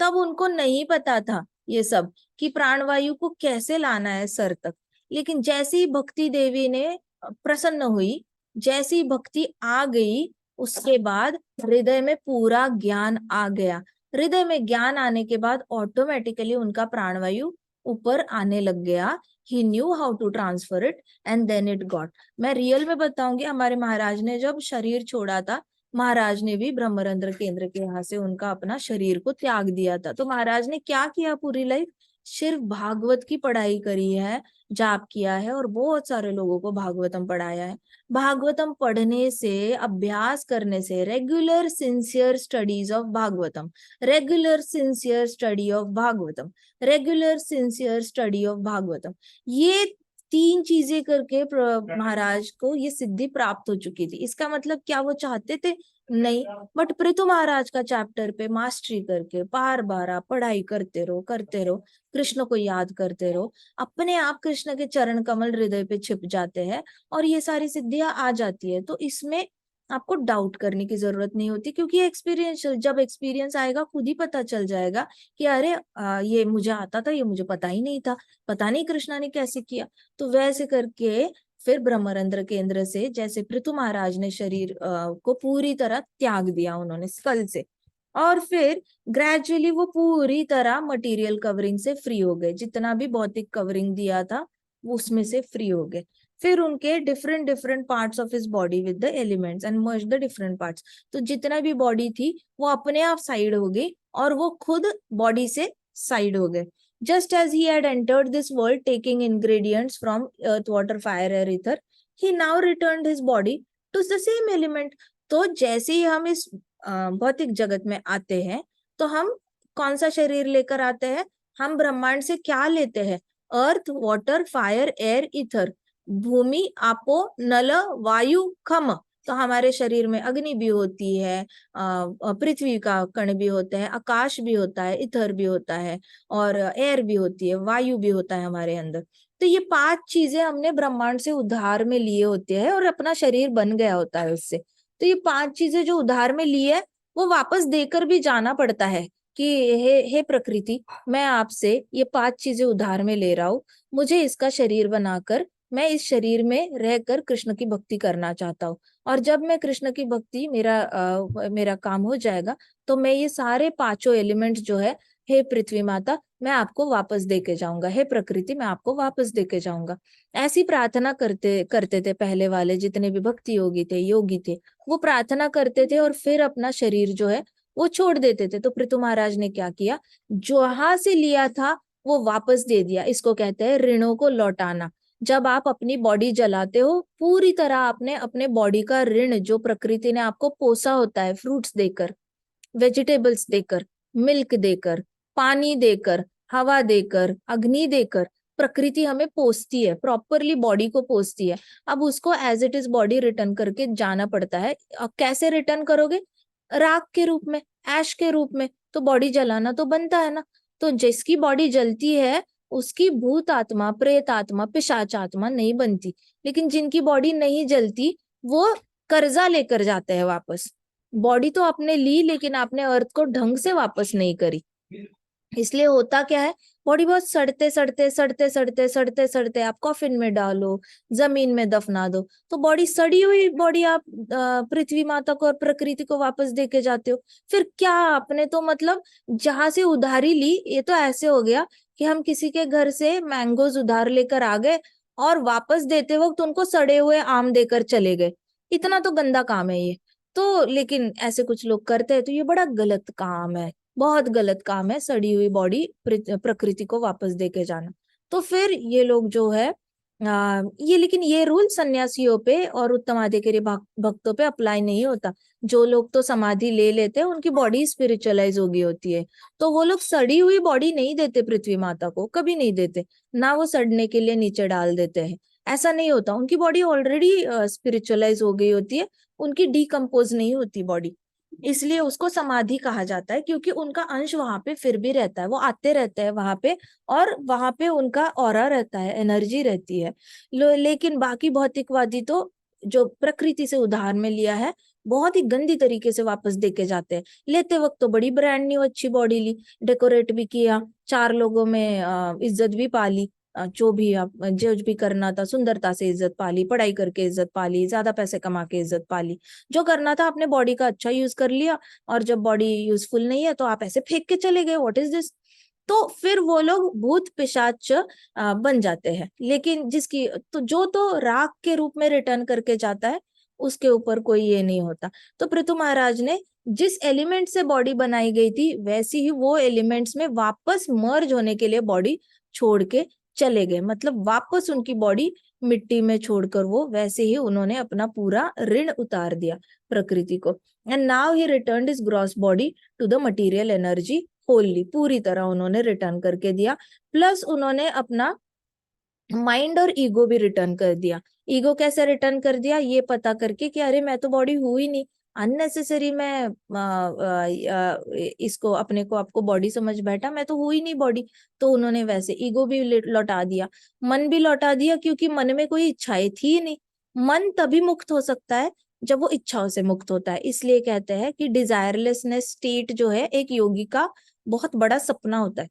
Speaker 1: तब उनको नहीं पता था ये सब कि प्राणवायु को कैसे लाना है सर तक। लेकिन जैसे ही भक्ति देवी ने प्रसन्न हुई, जैसी भक्ति आ गई, उसके बाद हृदय में पूरा ज्ञान आ गया। हृदय में ज्ञान आने के बाद ऑटोमेटिकली उनका प्राणवायु ऊपर आने लग गया। He knew how to transfer it and then it got. मैं रियल में बताऊंगी, हमारे महाराज ने जब शरीर छोड़ा था, महाराज ने भी ब्रह्मरंध्र केंद्र के यहाँ से उनका अपना शरीर को त्याग दिया था। तो महाराज ने क्या किया पूरी लाइफ? सिर्फ भागवत की पढ़ाई करी है, जाप किया है और बहुत सारे लोगों को भागवतम पढ़ाया है। भागवतम पढ़ने से, अभ्यास करने से, regular sincere studies of Bhagavatam, regular sincere study of Bhagavatam, regular sincere study of Bhagavatam, ये तीन चीजें करके महाराज को ये सिद्धि प्राप्त हो चुकी थी। इसका मतलब क्या वो चाहते थे? नहीं। बट पृथु महाराज का चैप्टर पे मास्टरी करके बार बार आप पढ़ाई करते रहो, करते रहो, कृष्ण को याद करते रहो, अपने आप कृष्ण के चरण कमल हृदय पे छिप जाते हैं और ये सारी सिद्धियां आ जाती है। तो इसमें आपको डाउट करने की जरूरत नहीं होती, क्योंकि एक्सपीरियंस, जब एक्सपीरियंस आएगा खुद ही पता चल जाएगा कि अरे ये मुझे आता था, ये मुझे पता ही नहीं था, पता नहीं कृष्णा ने कैसे किया। तो वैसे करके फिर ब्रह्मरंध्र केंद्र से जैसे पृथु महाराज ने शरीर को पूरी तरह त्याग दिया उन्होंने स्कल से, और फिर ग्रेजुअली वो पूरी तरह मटेरियल कवरिंग से फ्री हो गए, जितना भी भौतिक कवरिंग दिया था उसमें से फ्री हो गए। फिर उनके different different parts of his body with the elements and merge the different parts, तो जितना भी बॉडी थी वो अपने आप साइड हो गई और वो खुद बॉडी से साइड हो गए। Just as he had entered this world taking ingredients from earth, water, fire, air, ether, he now returned his body to the same element. तो जैसे ही हम इस भौतिक जगत में आते हैं तो हम कौन सा शरीर लेकर आते हैं? हम ब्रह्मांड से क्या लेते हैं? अर्थ, वाटर, फायर, एयर, ईथर, भूमि, आपो, नल, वायु, खम। तो हमारे शरीर में अग्नि भी होती है, पृथ्वी का कण भी होता है, आकाश भी होता है, इथर भी होता है, और एयर भी होती है, वायु भी होता है हमारे अंदर। तो ये पांच चीजें हमने ब्रह्मांड से उधार में लिए होते हैं और अपना शरीर बन गया होता है उससे। तो ये पांच चीजें जो उधार में ली है वो वापस देकर भी जाना पड़ता है कि हे प्रकृति, मैं आपसे ये पांच चीजें उधार में ले रहा हूँ, मुझे इसका शरीर बनाकर मैं इस शरीर में रहकर कृष्ण की भक्ति करना चाहता हूँ। और जब मैं कृष्ण की भक्ति, मेरा काम हो जाएगा तो मैं ये सारे पांचों एलिमेंट्स जो है, हे पृथ्वी माता मैं आपको वापस देके जाऊंगा, हे प्रकृति मैं आपको वापस देके जाऊंगा। ऐसी प्रार्थना करते करते थे पहले वाले जितने भी भक्ति योगी थे, योगी थे, वो प्रार्थना करते थे और फिर अपना शरीर जो है वो छोड़ देते थे। तो पृथु महाराज ने क्या किया? जहां से लिया था वो वापस दे दिया। इसको कहते हैं ऋणों को लौटाना। जब आप अपनी बॉडी जलाते हो, पूरी तरह आपने अपने बॉडी का ऋण जो प्रकृति ने आपको पोसा होता है, फ्रूट्स देकर, वेजिटेबल्स देकर, मिल्क देकर, पानी देकर, हवा देकर, अग्नि देकर, प्रकृति हमें पोसती है, प्रॉपरली बॉडी को पोसती है। अब उसको as it is body return करके जाना पड़ता है। अब कैसे रिटर्न करोगे? राख के रूप में, ऐश के रूप में। तो बॉडी जलाना तो बनता है ना। तो जिसकी बॉडी जलती है उसकी भूत आत्मा, प्रेत आत्मा, पिशाच आत्मा नहीं बनती। लेकिन जिनकी बॉडी नहीं जलती वो कर्जा लेकर जाते हैं वापस। बॉडी तो आपने ली लेकिन आपने अर्थ को ढंग से वापस नहीं करी। इसलिए होता क्या है, बॉडी बहुत सड़ते सड़ते सड़ते सड़ते सड़ते सड़ते आप कॉफिन में डालो, जमीन में दफना दो, तो बॉडी सड़ी हुई बॉडी आप पृथ्वी माता को और प्रकृति को वापस दे के जाते हो। फिर क्या आपने तो मतलब जहां से उधारी ली, ये तो ऐसे हो गया कि हम किसी के घर से मैंगोज उधार लेकर आ गए और वापस देते वक्त उनको सड़े हुए आम देकर चले गए। इतना तो गंदा काम है ये। तो लेकिन ऐसे कुछ लोग करते हैं, तो ये बड़ा गलत काम है, बहुत गलत काम है सड़ी हुई बॉडी प्रकृति को वापस देके जाना। तो फिर ये लोग जो है ये, लेकिन ये रूल सन्यासियों पे और उत्तम अधिकारी भक्तों पे अप्लाई नहीं होता। जो लोग तो समाधि ले लेते हैं उनकी बॉडी स्पिरिचुअलाइज हो गई होती है, तो वो लोग सड़ी हुई बॉडी नहीं देते पृथ्वी माता को, कभी नहीं देते ना, वो सड़ने के लिए नीचे डाल देते हैं। ऐसा नहीं होता, उनकी बॉडी ऑलरेडी स्पिरिचुअलाइज हो गई होती है, उनकी डिकम्पोज नहीं होती बॉडी। इसलिए उसको समाधि कहा जाता है, क्योंकि उनका अंश वहां पे फिर भी रहता है, वो आते रहते हैं वहां पे, और वहां पे उनका ऑरा रहता है, एनर्जी रहती है। लेकिन बाकी भौतिकवादी तो जो प्रकृति से उधार में लिया है, बहुत ही गंदी तरीके से वापस देके जाते हैं। लेते वक्त तो बड़ी ब्रांड न्यू अच्छी बॉडी ली, डेकोरेट भी किया, चार लोगों में इज्जत भी पाली, जो भी आप जज भी करना था, सुंदरता से इज्जत पाली, पढ़ाई करके इज्जत पाली, ज्यादा पैसे कमा के इज्जत पाली, जो करना था आपने बॉडी का अच्छा यूज कर लिया। और जब बॉडी यूजफुल नहीं है तो आप ऐसे फेंक के चले गए, व्हाट इज दिस। तो फिर वो लोग भूत पिशाच बन जाते हैं। लेकिन जिसकी तो जो तो राख के रूप में रिटर्न करके जाता है, उसके ऊपर कोई ये नहीं होता। तो पृथु महाराज ने जिस एलिमेंट से बॉडी बनाई गई थी, वैसी ही वो एलिमेंट्स में वापस मर्ज होने के लिए बॉडी छोड़ के चले गए, मतलब वापस उनकी बॉडी मिट्टी में छोड़कर वो वैसे ही उन्होंने अपना पूरा ऋण उतार दिया प्रकृति को। And now he returned his gross body to the material energy wholly, पूरी तरह उन्होंने रिटर्न करके दिया। प्लस उन्होंने अपना माइंड और ईगो भी रिटर्न कर दिया। ईगो कैसे रिटर्न कर दिया, ये पता करके कि अरे मैं तो बॉडी हूं ही नहीं, अननेसेसरी मैं इसको अपने को आपको बॉडी समझ बैठा, मैं तो हूं ही नहीं बॉडी। तो उन्होंने वैसे ईगो भी लौटा दिया, मन भी लौटा दिया, क्योंकि मन में कोई इच्छाएं थी ही नहीं। मन तभी मुक्त हो सकता है जब वो इच्छाओं से मुक्त होता है। इसलिए कहते हैं कि डिजायरलेसनेस स्टेट जो है एक योगी का बहुत बड़ा सपना होता है।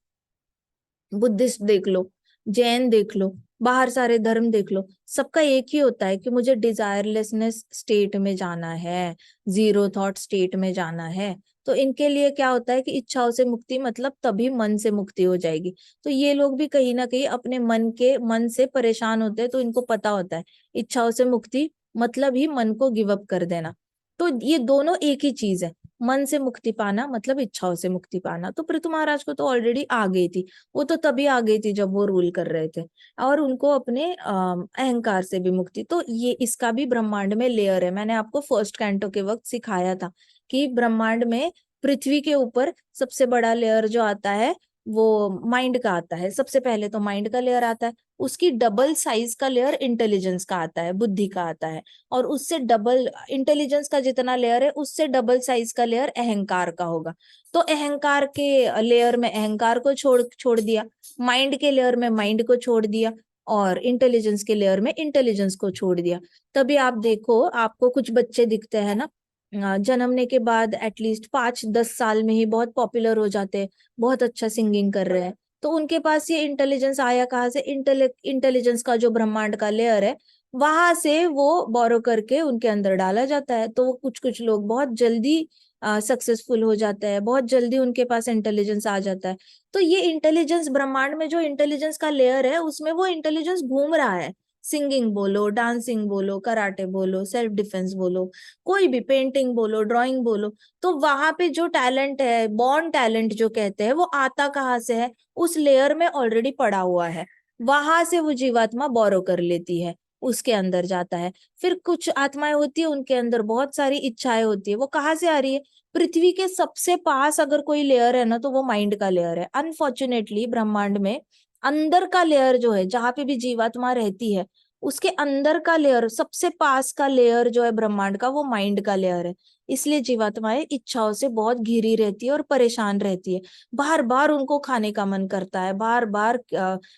Speaker 1: बुद्धिस्ट देख लो, जैन देख लो, बाहर सारे धर्म देख लो, सबका एक ही होता है कि मुझे डिजायरलेसनेस स्टेट में जाना है, जीरो थॉट स्टेट में जाना है। तो इनके लिए क्या होता है कि इच्छाओं से मुक्ति, मतलब तभी मन से मुक्ति हो जाएगी। तो ये लोग भी कहीं ना कहीं अपने मन से परेशान होते हैं, तो इनको पता होता है इच्छाओं से मुक्ति मतलब ही मन को गिव अप कर देना। तो ये दोनों एक ही चीज है, मन से मुक्ति पाना मतलब इच्छाओं से मुक्ति पाना। तो पृथु महाराज को तो ऑलरेडी आ गई थी, वो तो तभी आ गई थी जब वो रूल कर रहे थे। और उनको अपने अहंकार से भी मुक्ति। तो ये इसका भी ब्रह्मांड में लेयर है, मैंने आपको फर्स्ट कैंटो के वक्त सिखाया था कि ब्रह्मांड में पृथ्वी के ऊपर सबसे बड़ा लेयर जो आता है वो माइंड का आता है। सबसे पहले तो माइंड का लेयर आता है, उसकी डबल साइज का लेयर इंटेलिजेंस का आता है, बुद्धि का आता है, और उससे डबल इंटेलिजेंस का जितना लेयर है उससे डबल साइज का लेयर अहंकार का होगा। तो अहंकार के लेयर में अहंकार को छोड़ छोड़ दिया, माइंड के लेयर में माइंड को छोड़ दिया, और इंटेलिजेंस के लेयर में इंटेलिजेंस को छोड़ दिया। तभी आप देखो, आपको कुछ बच्चे दिखते हैं ना, जन्मने के बाद एटलीस्ट 5-10 साल में ही बहुत पॉपुलर हो जाते हैं, बहुत अच्छा सिंगिंग कर रहे हैं। तो उनके पास ये इंटेलिजेंस आया कहाँ से, इंटेलिजेंस का जो ब्रह्मांड का लेयर है वहां से वो बोरो करके उनके अंदर डाला जाता है। तो वो कुछ कुछ लोग बहुत जल्दी सक्सेसफुल हो जाते हैं, बहुत जल्दी उनके पास इंटेलिजेंस आ जाता है। तो ये इंटेलिजेंस ब्रह्मांड में जो इंटेलिजेंस का लेयर है उसमें वो इंटेलिजेंस घूम रहा है। सिंगिंग बोलो, डांसिंग बोलो, कराटे बोलो, सेल्फ डिफेंस बोलो, कोई भी पेंटिंग बोलो, ड्राइंग बोलो, तो वहां पे जो टैलेंट है, बॉर्न टैलेंट जो कहते हैं, वो आता कहाँ से है, उस लेयर में ऑलरेडी पड़ा हुआ है। वहां से वो जीवात्मा बोरो कर लेती है, उसके अंदर जाता है। फिर कुछ आत्माएं होती है, उनके अंदर बहुत सारी इच्छाएं होती है, वो कहाँ से आ रही है, पृथ्वी के सबसे पास अगर कोई लेयर है ना तो वो माइंड का लेयर है। अनफॉर्चुनेटली ब्रह्मांड में अंदर का लेयर जो है, जहां पे भी जीवात्मा रहती है, उसके अंदर का लेयर, सबसे पास का लेयर जो है ब्रह्मांड का, वो माइंड का लेयर है। इसलिए जीवात्माएं इच्छाओं से बहुत घिरी रहती है और परेशान रहती है। बार बार उनको खाने का मन करता है, बार बार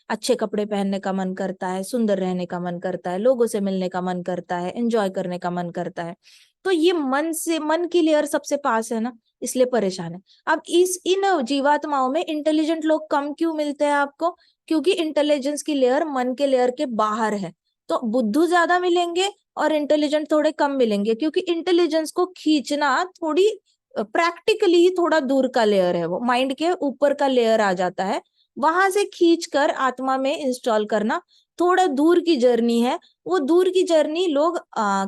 Speaker 1: अच्छे कपड़े पहनने का मन करता है, सुंदर रहने का मन करता है, लोगों से मिलने का मन करता है, एंजॉय करने का मन करता है। तो ये मन की लेयर सबसे पास है ना, इसलिए परेशान है। अब इन जीवात्माओं में इंटेलिजेंट लोग कम क्यों मिलते हैं आपको? क्योंकि इंटेलिजेंस की लेयर मन के लेयर के बाहर है। तो बुद्धू ज्यादा मिलेंगे और इंटेलिजेंट थोड़े कम मिलेंगे, क्योंकि इंटेलिजेंस को खींचना थोड़ी प्रैक्टिकली ही थोड़ा दूर का लेयर है, वो माइंड के ऊपर का लेयर आ जाता है। वहां से खींच कर आत्मा में इंस्टॉल करना थोड़ा दूर की जर्नी है। वो दूर की जर्नी लोग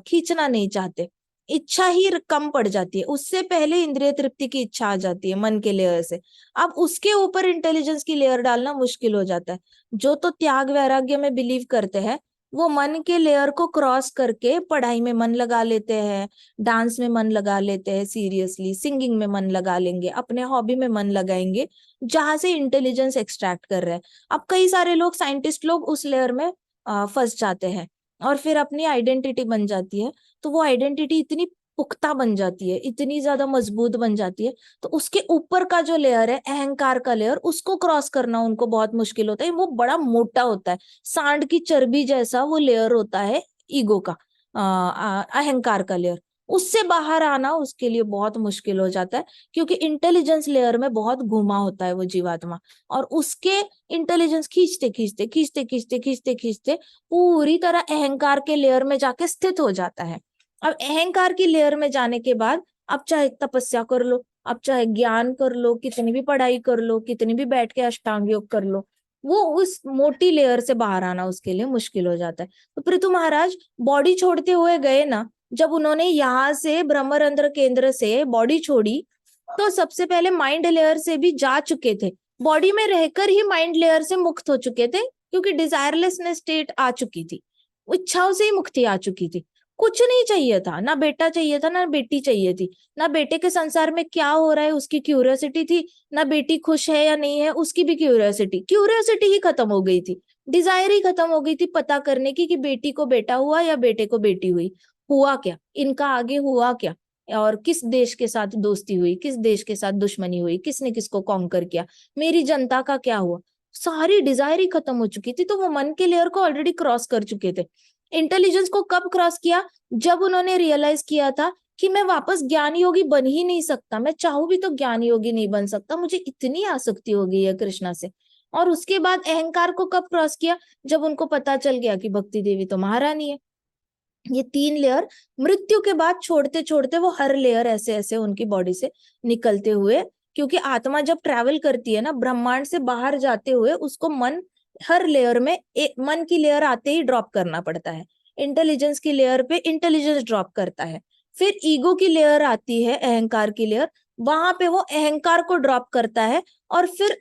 Speaker 1: खींचना नहीं चाहते, इच्छा ही कम पड़ जाती है। उससे पहले इंद्रिय तृप्ति की इच्छा आ जाती है मन के लेयर से। अब उसके ऊपर इंटेलिजेंस की लेयर डालना मुश्किल हो जाता है। जो तो त्याग वैराग्य में बिलीव करते हैं, वो मन के लेयर को क्रॉस करके पढ़ाई में मन लगा लेते हैं, डांस में मन लगा लेते हैं, सीरियसली सिंगिंग में मन लगा लेंगे, अपने हॉबी में मन लगाएंगे, जहां से इंटेलिजेंस एक्सट्रैक्ट कर रहे हैं। अब कई सारे लोग, साइंटिस्ट लोग, उस लेयर में फंस जाते हैं और फिर अपनी आइडेंटिटी बन जाती है। तो वो आइडेंटिटी इतनी पुख्ता बन जाती है, इतनी ज्यादा मजबूत बन जाती है, तो उसके ऊपर का जो लेयर है, अहंकार का लेयर, उसको क्रॉस करना उनको बहुत मुश्किल होता है। वो बड़ा मोटा होता है, सांड की चर्बी जैसा वो लेयर होता है ईगो का, अहंकार का लेयर। उससे बाहर आना उसके लिए बहुत मुश्किल हो जाता है, क्योंकि इंटेलिजेंस लेयर में बहुत घुमा होता है वो जीवात्मा, और उसके इंटेलिजेंस खींचते खींचते खींचते खींचते खींचते खींचते पूरी तरह अहंकार के लेयर में जाके स्थित हो जाता है। अब अहंकार की लेयर में जाने के बाद, अब चाहे तपस्या कर लो, अब चाहे ज्ञान कर लो, कितनी भी पढ़ाई कर लो, कितनी भी बैठ के अष्टांग योग कर लो, वो उस मोटी लेयर से बाहर आना उसके लिए मुश्किल हो जाता है। तो पृथु महाराज बॉडी छोड़ते हुए गए ना, जब उन्होंने यहाँ से ब्रह्मरंध्र केंद्र से बॉडी छोड़ी, तो सबसे पहले माइंड लेयर से भी जा चुके थे, बॉडी में रहकर ही माइंड लेयर से मुक्त हो चुके थे, क्योंकि डिजायरलेसनेस स्टेट आ चुकी थी, इच्छाओं से ही मुक्ति आ चुकी थी। कुछ नहीं चाहिए था, ना बेटा चाहिए था, ना बेटी चाहिए थी, ना बेटे के संसार में क्या हो रहा है उसकी क्यूरियोसिटी थी, ना बेटी खुश है या नहीं है उसकी भी क्यूरियोसिटी, क्यूरियोसिटी ही खत्म हो गई थी, डिजायर ही खत्म हो गई थी पता करने की कि बेटी को बेटा हुआ या बेटे को बेटी हुई, हुआ क्या, इनका आगे हुआ क्या, और किस देश के साथ दोस्ती हुई, किस देश के साथ दुश्मनी हुई, किसने किसको कॉन्कर किया, मेरी जनता का क्या हुआ। सारी डिजायर ही खत्म हो चुकी थी, तो वो मन के लेयर को ऑलरेडी क्रॉस कर चुके थे। इंटेलिजेंस को कब क्रॉस किया? जब उन्होंने रियलाइज किया था कि मैं वापस ज्ञान योगी बन ही नहीं सकता, मैं चाहूं भी तो ज्ञान योगी नहीं बन सकता, मुझे इतनी आसक्ति हो गई है कृष्णा से। और उसके बाद अहंकार को कब क्रॉस किया? जब उनको पता चल गया कि भक्ति देवी तो महारानी है। ये तीन लेयर मृत्यु के बाद छोड़ते छोड़ते वो हर लेयर ऐसे ऐसे उनकी बॉडी से निकलते हुए, क्योंकि आत्मा जब ट्रैवल करती है ना ब्रह्मांड से बाहर जाते हुए, उसको मन हर लेयर में मन की लेयर आते ही ड्रॉप करना पड़ता है, इंटेलिजेंस की लेयर पे इंटेलिजेंस ड्रॉप करता है, फिर ईगो की लेयर आती है, अहंकार की लेयर, वहां पे वो अहंकार को ड्रॉप करता है, और फिर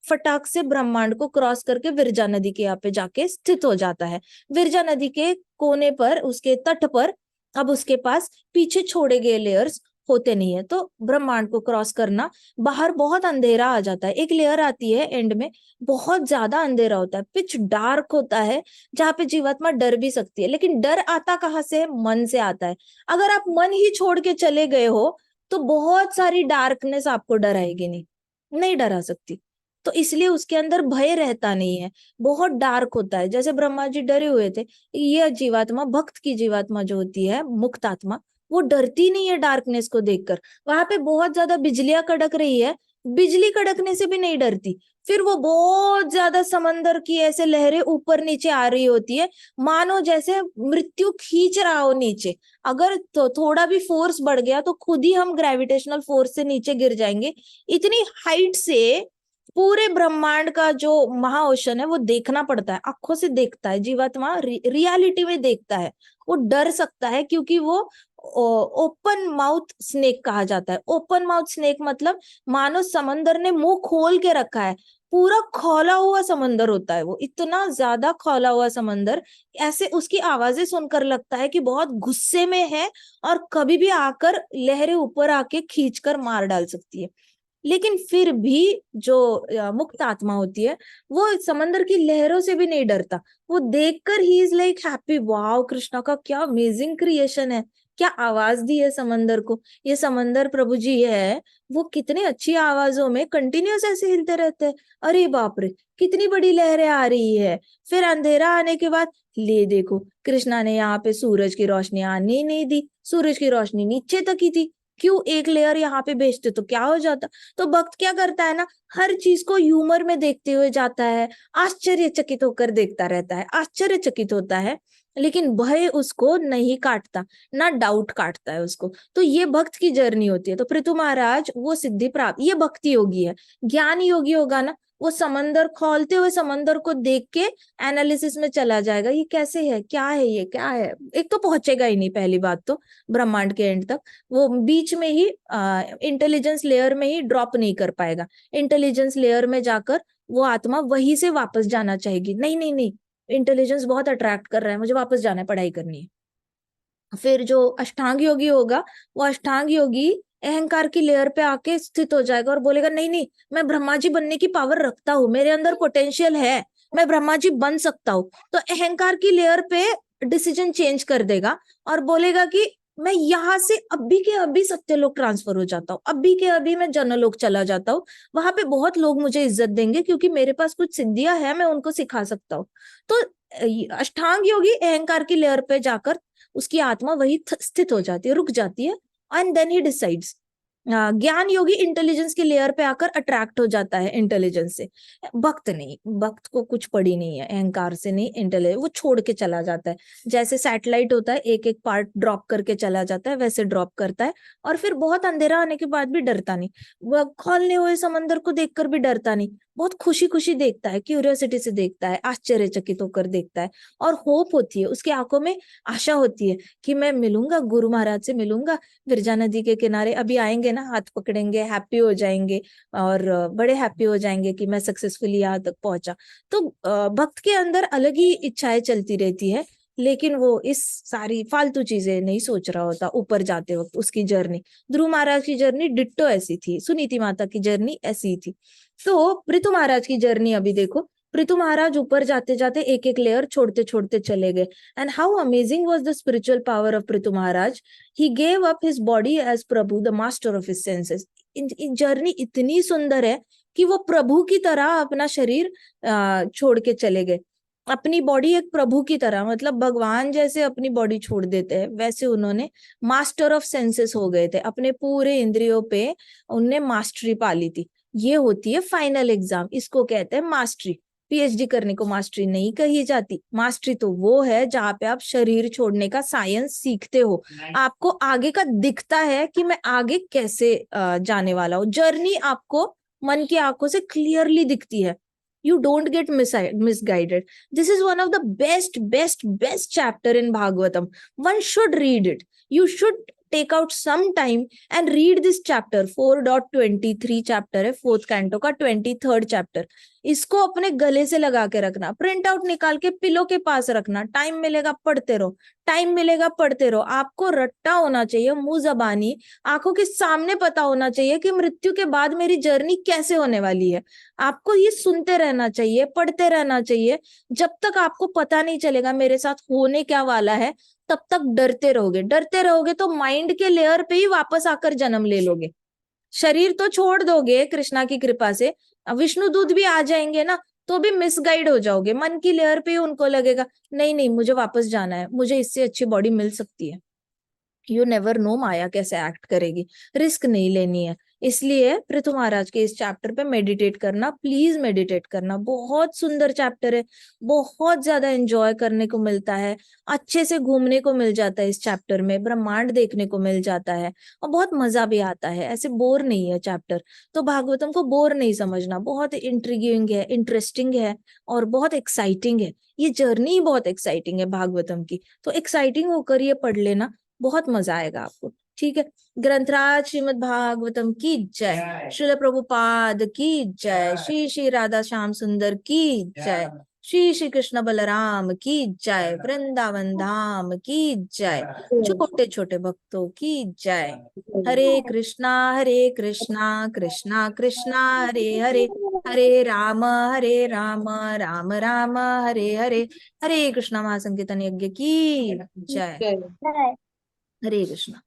Speaker 1: फटाक से ब्रह्मांड को क्रॉस करके विरजा नदी के यहाँ पे जाके स्थित हो जाता है। विरजा नदी के कोने पर, उसके तट पर, अब उसके पास पीछे छोड़े गए लेयर्स होते नहीं है, तो ब्रह्मांड को क्रॉस करना, बाहर बहुत अंधेरा आ जाता है, एक लेयर आती है एंड में, बहुत ज्यादा अंधेरा होता है, पिच डार्क होता है, जहाँ पे जीवात्मा डर भी सकती है। लेकिन डर आता कहाँ से है? मन से आता है। अगर आप मन ही छोड़ के चले गए हो, तो बहुत सारी डार्कनेस आपको डराएगी नहीं, नहीं डरा सकती। तो इसलिए उसके अंदर भय रहता नहीं है, बहुत डार्क होता है। जैसे ब्रह्मा जी डरे हुए थे, ये जीवात्मा, भक्त की जीवात्मा जो होती है, मुक्त आत्मा, वो डरती नहीं है डार्कनेस को देखकर। वहां पे बहुत ज्यादा बिजलियां कड़क रही है, बिजली कड़कने से भी नहीं डरती। फिर वो बहुत ज्यादा समंदर की ऐसे लहरें ऊपर नीचे आ रही होती है, मानो जैसे मृत्यु खींच रहा हो नीचे। अगर तो थोड़ा भी फोर्स बढ़ गया तो खुद ही हम ग्रेविटेशनल फोर्स से नीचे गिर जाएंगे। इतनी हाइट से पूरे ब्रह्मांड का जो महाओशन है वो देखना पड़ता है, आंखों से देखता है जीवात्मा, रियलिटी में देखता है। वो डर सकता है, क्योंकि वो ओपन माउथ स्नेक कहा जाता है। ओपन माउथ स्नेक मतलब मानो समंदर ने मुंह खोल के रखा है, पूरा खोला हुआ समंदर होता है वो, इतना ज्यादा खोला हुआ समंदर। ऐसे उसकी आवाजें सुनकर लगता है कि बहुत गुस्से में है और कभी भी आकर लहरें ऊपर आके खींच कर मार डाल सकती है। लेकिन फिर भी जो मुक्त आत्मा होती है वो समंदर की लहरों से भी नहीं डरता। वो देखकर he is like happy, wow Krishna का क्या अमेजिंग क्रिएशन है, क्या आवाज दी है समंदर को। ये समंदर प्रभु जी है, वो कितने अच्छी आवाजों में कंटिन्यूस ऐसे हिलते रहते हैं। अरे बाप रे, कितनी बड़ी लहरें आ रही है। फिर अंधेरा आने के बाद ले देखो, कृष्णा ने यहाँ पे सूरज की रोशनी आने ही नहीं दी, सूरज की रोशनी नीचे तक ही थी। क्यों, एक लेयर यहाँ पे भेजते तो क्या हो जाता। तो भक्त क्या करता है ना, हर चीज को ह्यूमर में देखते हुए जाता है, आश्चर्यचकित होकर देखता रहता है, आश्चर्यचकित होता है, लेकिन भय उसको नहीं काटता, ना डाउट काटता है उसको। तो ये भक्त की जर्नी होती है। तो पृथु महाराज वो सिद्धि प्राप्त, ये भक्ति योगी है। ज्ञान योगी होगा ना, वो समंदर खोलते हुए समंदर को देख के एनालिसिस में चला जाएगा, ये कैसे है, क्या है, ये क्या है। एक तो पहुंचेगा ही नहीं, पहली बात तो ब्रह्मांड के एंड तक वो बीच में ही इंटेलिजेंस लेयर में ही ड्रॉप नहीं कर पाएगा। इंटेलिजेंस लेयर में जाकर वो आत्मा वहीं से वापस जाना चाहेगी, नहीं नहीं नहीं, इंटेलिजेंस बहुत अट्रैक्ट कर रहा है, मुझे वापस जाना है, पढ़ाई करनी है। फिर जो अष्टांग योगी होगा, वो अष्टांग योगी अहंकार की लेयर पे आके स्थित हो जाएगा और बोलेगा नहीं नहीं, मैं ब्रह्मा जी बनने की पावर रखता हूँ, मेरे अंदर पोटेंशियल है, मैं ब्रह्मा जी बन सकता हूँ। तो अहंकार की लेयर पे डिसीजन चेंज कर देगा और बोलेगा कि मैं यहाँ से अभी के अभी सत्यलोक ट्रांसफर हो जाता हूँ, अभी के अभी मैं जनलोक चला जाता हूँ, वहां पे बहुत लोग मुझे इज्जत देंगे क्योंकि मेरे पास कुछ सिद्धियां हैं, मैं उनको सिखा सकता हूँ। तो अष्टांग योगी अहंकार की लेयर पे जाकर उसकी आत्मा वही स्थित हो जाती है, रुक जाती है, एंड देन ही डिसाइड्स। ज्ञान योगी इंटेलिजेंस की लेयर पे आकर अट्रैक्ट हो जाता है इंटेलिजेंस से। भक्त नहीं, भक्त को कुछ पड़ी नहीं है, अहंकार से नहीं, इंटेलिजेंस वो छोड़ के चला जाता है। जैसे सैटेलाइट होता है, एक एक पार्ट ड्रॉप करके चला जाता है, वैसे ड्रॉप करता है। और फिर बहुत अंधेरा आने के बाद भी डरता नहीं, वह खोलने हुए समंदर को देखकर भी डरता नहीं, बहुत खुशी खुशी देखता है, क्यूरियोसिटी से देखता है, आश्चर्यचकित होकर देखता है। और होप होती है उसकी आंखों में, आशा होती है कि मैं मिलूंगा, गुरु महाराज से मिलूंगा, विरजा नदी के किनारे अभी आएंगे ना, हाथ पकड़ेंगे, हैप्पी हो जाएंगे, और बड़े हैप्पी हो जाएंगे कि मैं सक्सेसफुली यहाँ तक पहुंचा। तो भक्त के अंदर अलग ही इच्छाएं चलती रहती है, लेकिन वो इस सारी फालतू चीजें नहीं सोच रहा होता ऊपर जाते वक्त। उसकी जर्नी, ध्रुव महाराज की जर्नी डिट्टो ऐसी थी, सुनीति माता की जर्नी ऐसी थी। तो पृथु महाराज की जर्नी अभी देखो, पृथु महाराज ऊपर जाते जाते एक एक लेयर छोड़ते छोड़ते चले गए। And how amazing was the spiritual power of Prithu Maharaj. He gave up his body as Prabhu, the master of his senses. Journey इतनी सुंदर है कि वो प्रभु की तरह अपना शरीर छोड़ के चले गए। अपनी बॉडी एक प्रभु की तरह, मतलब भगवान जैसे अपनी बॉडी छोड़ देते हैं, वैसे उन्होंने मास्टर ऑफ सेंसेस हो गए थे, अपने पूरे इंद्रियों पे उनने मास्टरी पा ली थी। ये होती है फाइनल एग्जाम, इसको कहते हैं मास्टरी। पीएचडी करने को मास्टरी नहीं कही जाती। मास्टरी तो वो है जहाँ पे आप शरीर छोड़ने का साइंस सीखते हो, आपको आगे का दिखता है कि मैं आगे कैसे जाने वाला हूँ। जर्नी आपको मन की आंखों से क्लियरली दिखती है। You don't get misguided. This is one of the best chapter in Bhagavatam. One should read it. You should take out some time and read this chapter. 4.23 chapter है, फोर्थ कैंटो का 23rd chapter. इसको अपने गले से लगा के रखना, print out निकाल के पिलो के पास रखना, टाइम मिलेगा पढ़ते रहो, टाइम मिलेगा पढ़ते रहो। आपको रट्टा होना चाहिए, मुंह जबानी, आंखों के सामने पता होना चाहिए कि मृत्यु के बाद मेरी जर्नी कैसे होने वाली है। आपको ये सुनते रहना चाहिए, पढ़ते रहना चाहिए। जब तक आपको पता नहीं चलेगा मेरे साथ होने क्या वाला है, तब तक डरते रहोगे। डरते रहोगे तो माइंड के लेयर पे ही वापस आकर जन्म ले लोगे। शरीर तो छोड़ दोगे कृष्णा की कृपा से, विष्णु दूत भी आ जाएंगे ना, तो भी मिसगाइड हो जाओगे। मन की लेयर पे ही उनको लगेगा नहीं नहीं, मुझे वापस जाना है, मुझे इससे अच्छी बॉडी मिल सकती है। यू नेवर नो माया कैसे एक्ट करेगी, रिस्क नहीं लेनी है। इसलिए पृथु महाराज के इस चैप्टर पे मेडिटेट करना, प्लीज मेडिटेट करना। बहुत सुंदर चैप्टर है, बहुत ज्यादा एंजॉय करने को मिलता है, अच्छे से घूमने को मिल जाता है इस चैप्टर में, ब्रह्मांड देखने को मिल जाता है, और बहुत मजा भी आता है। ऐसे बोर नहीं है चैप्टर। तो भागवतम को बोर नहीं समझना, बहुत इंट्रिगिंग है, इंटरेस्टिंग है, और बहुत एक्साइटिंग है। ये जर्नी बहुत एक्साइटिंग है भागवतम की, तो एक्साइटिंग होकर ये पढ़ लेना, बहुत मजा आएगा आपको। ठीक है, ग्रंथराज श्रीमद् भागवतम की जय, श्रील प्रभुपाद की जय, श्री श्री राधा श्याम सुंदर की जय। श्री श्री कृष्ण बलराम की जय, वृंदावन धाम की जय, छोटे छोटे भक्तों की जय। हरे कृष्णा कृष्णा कृष्णा हरे हरे, हरे राम राम राम हरे हरे। हरे कृष्णा महासंकीर्तन यज्ञ की जय।
Speaker 3: जय।
Speaker 1: हरे कृष्णा।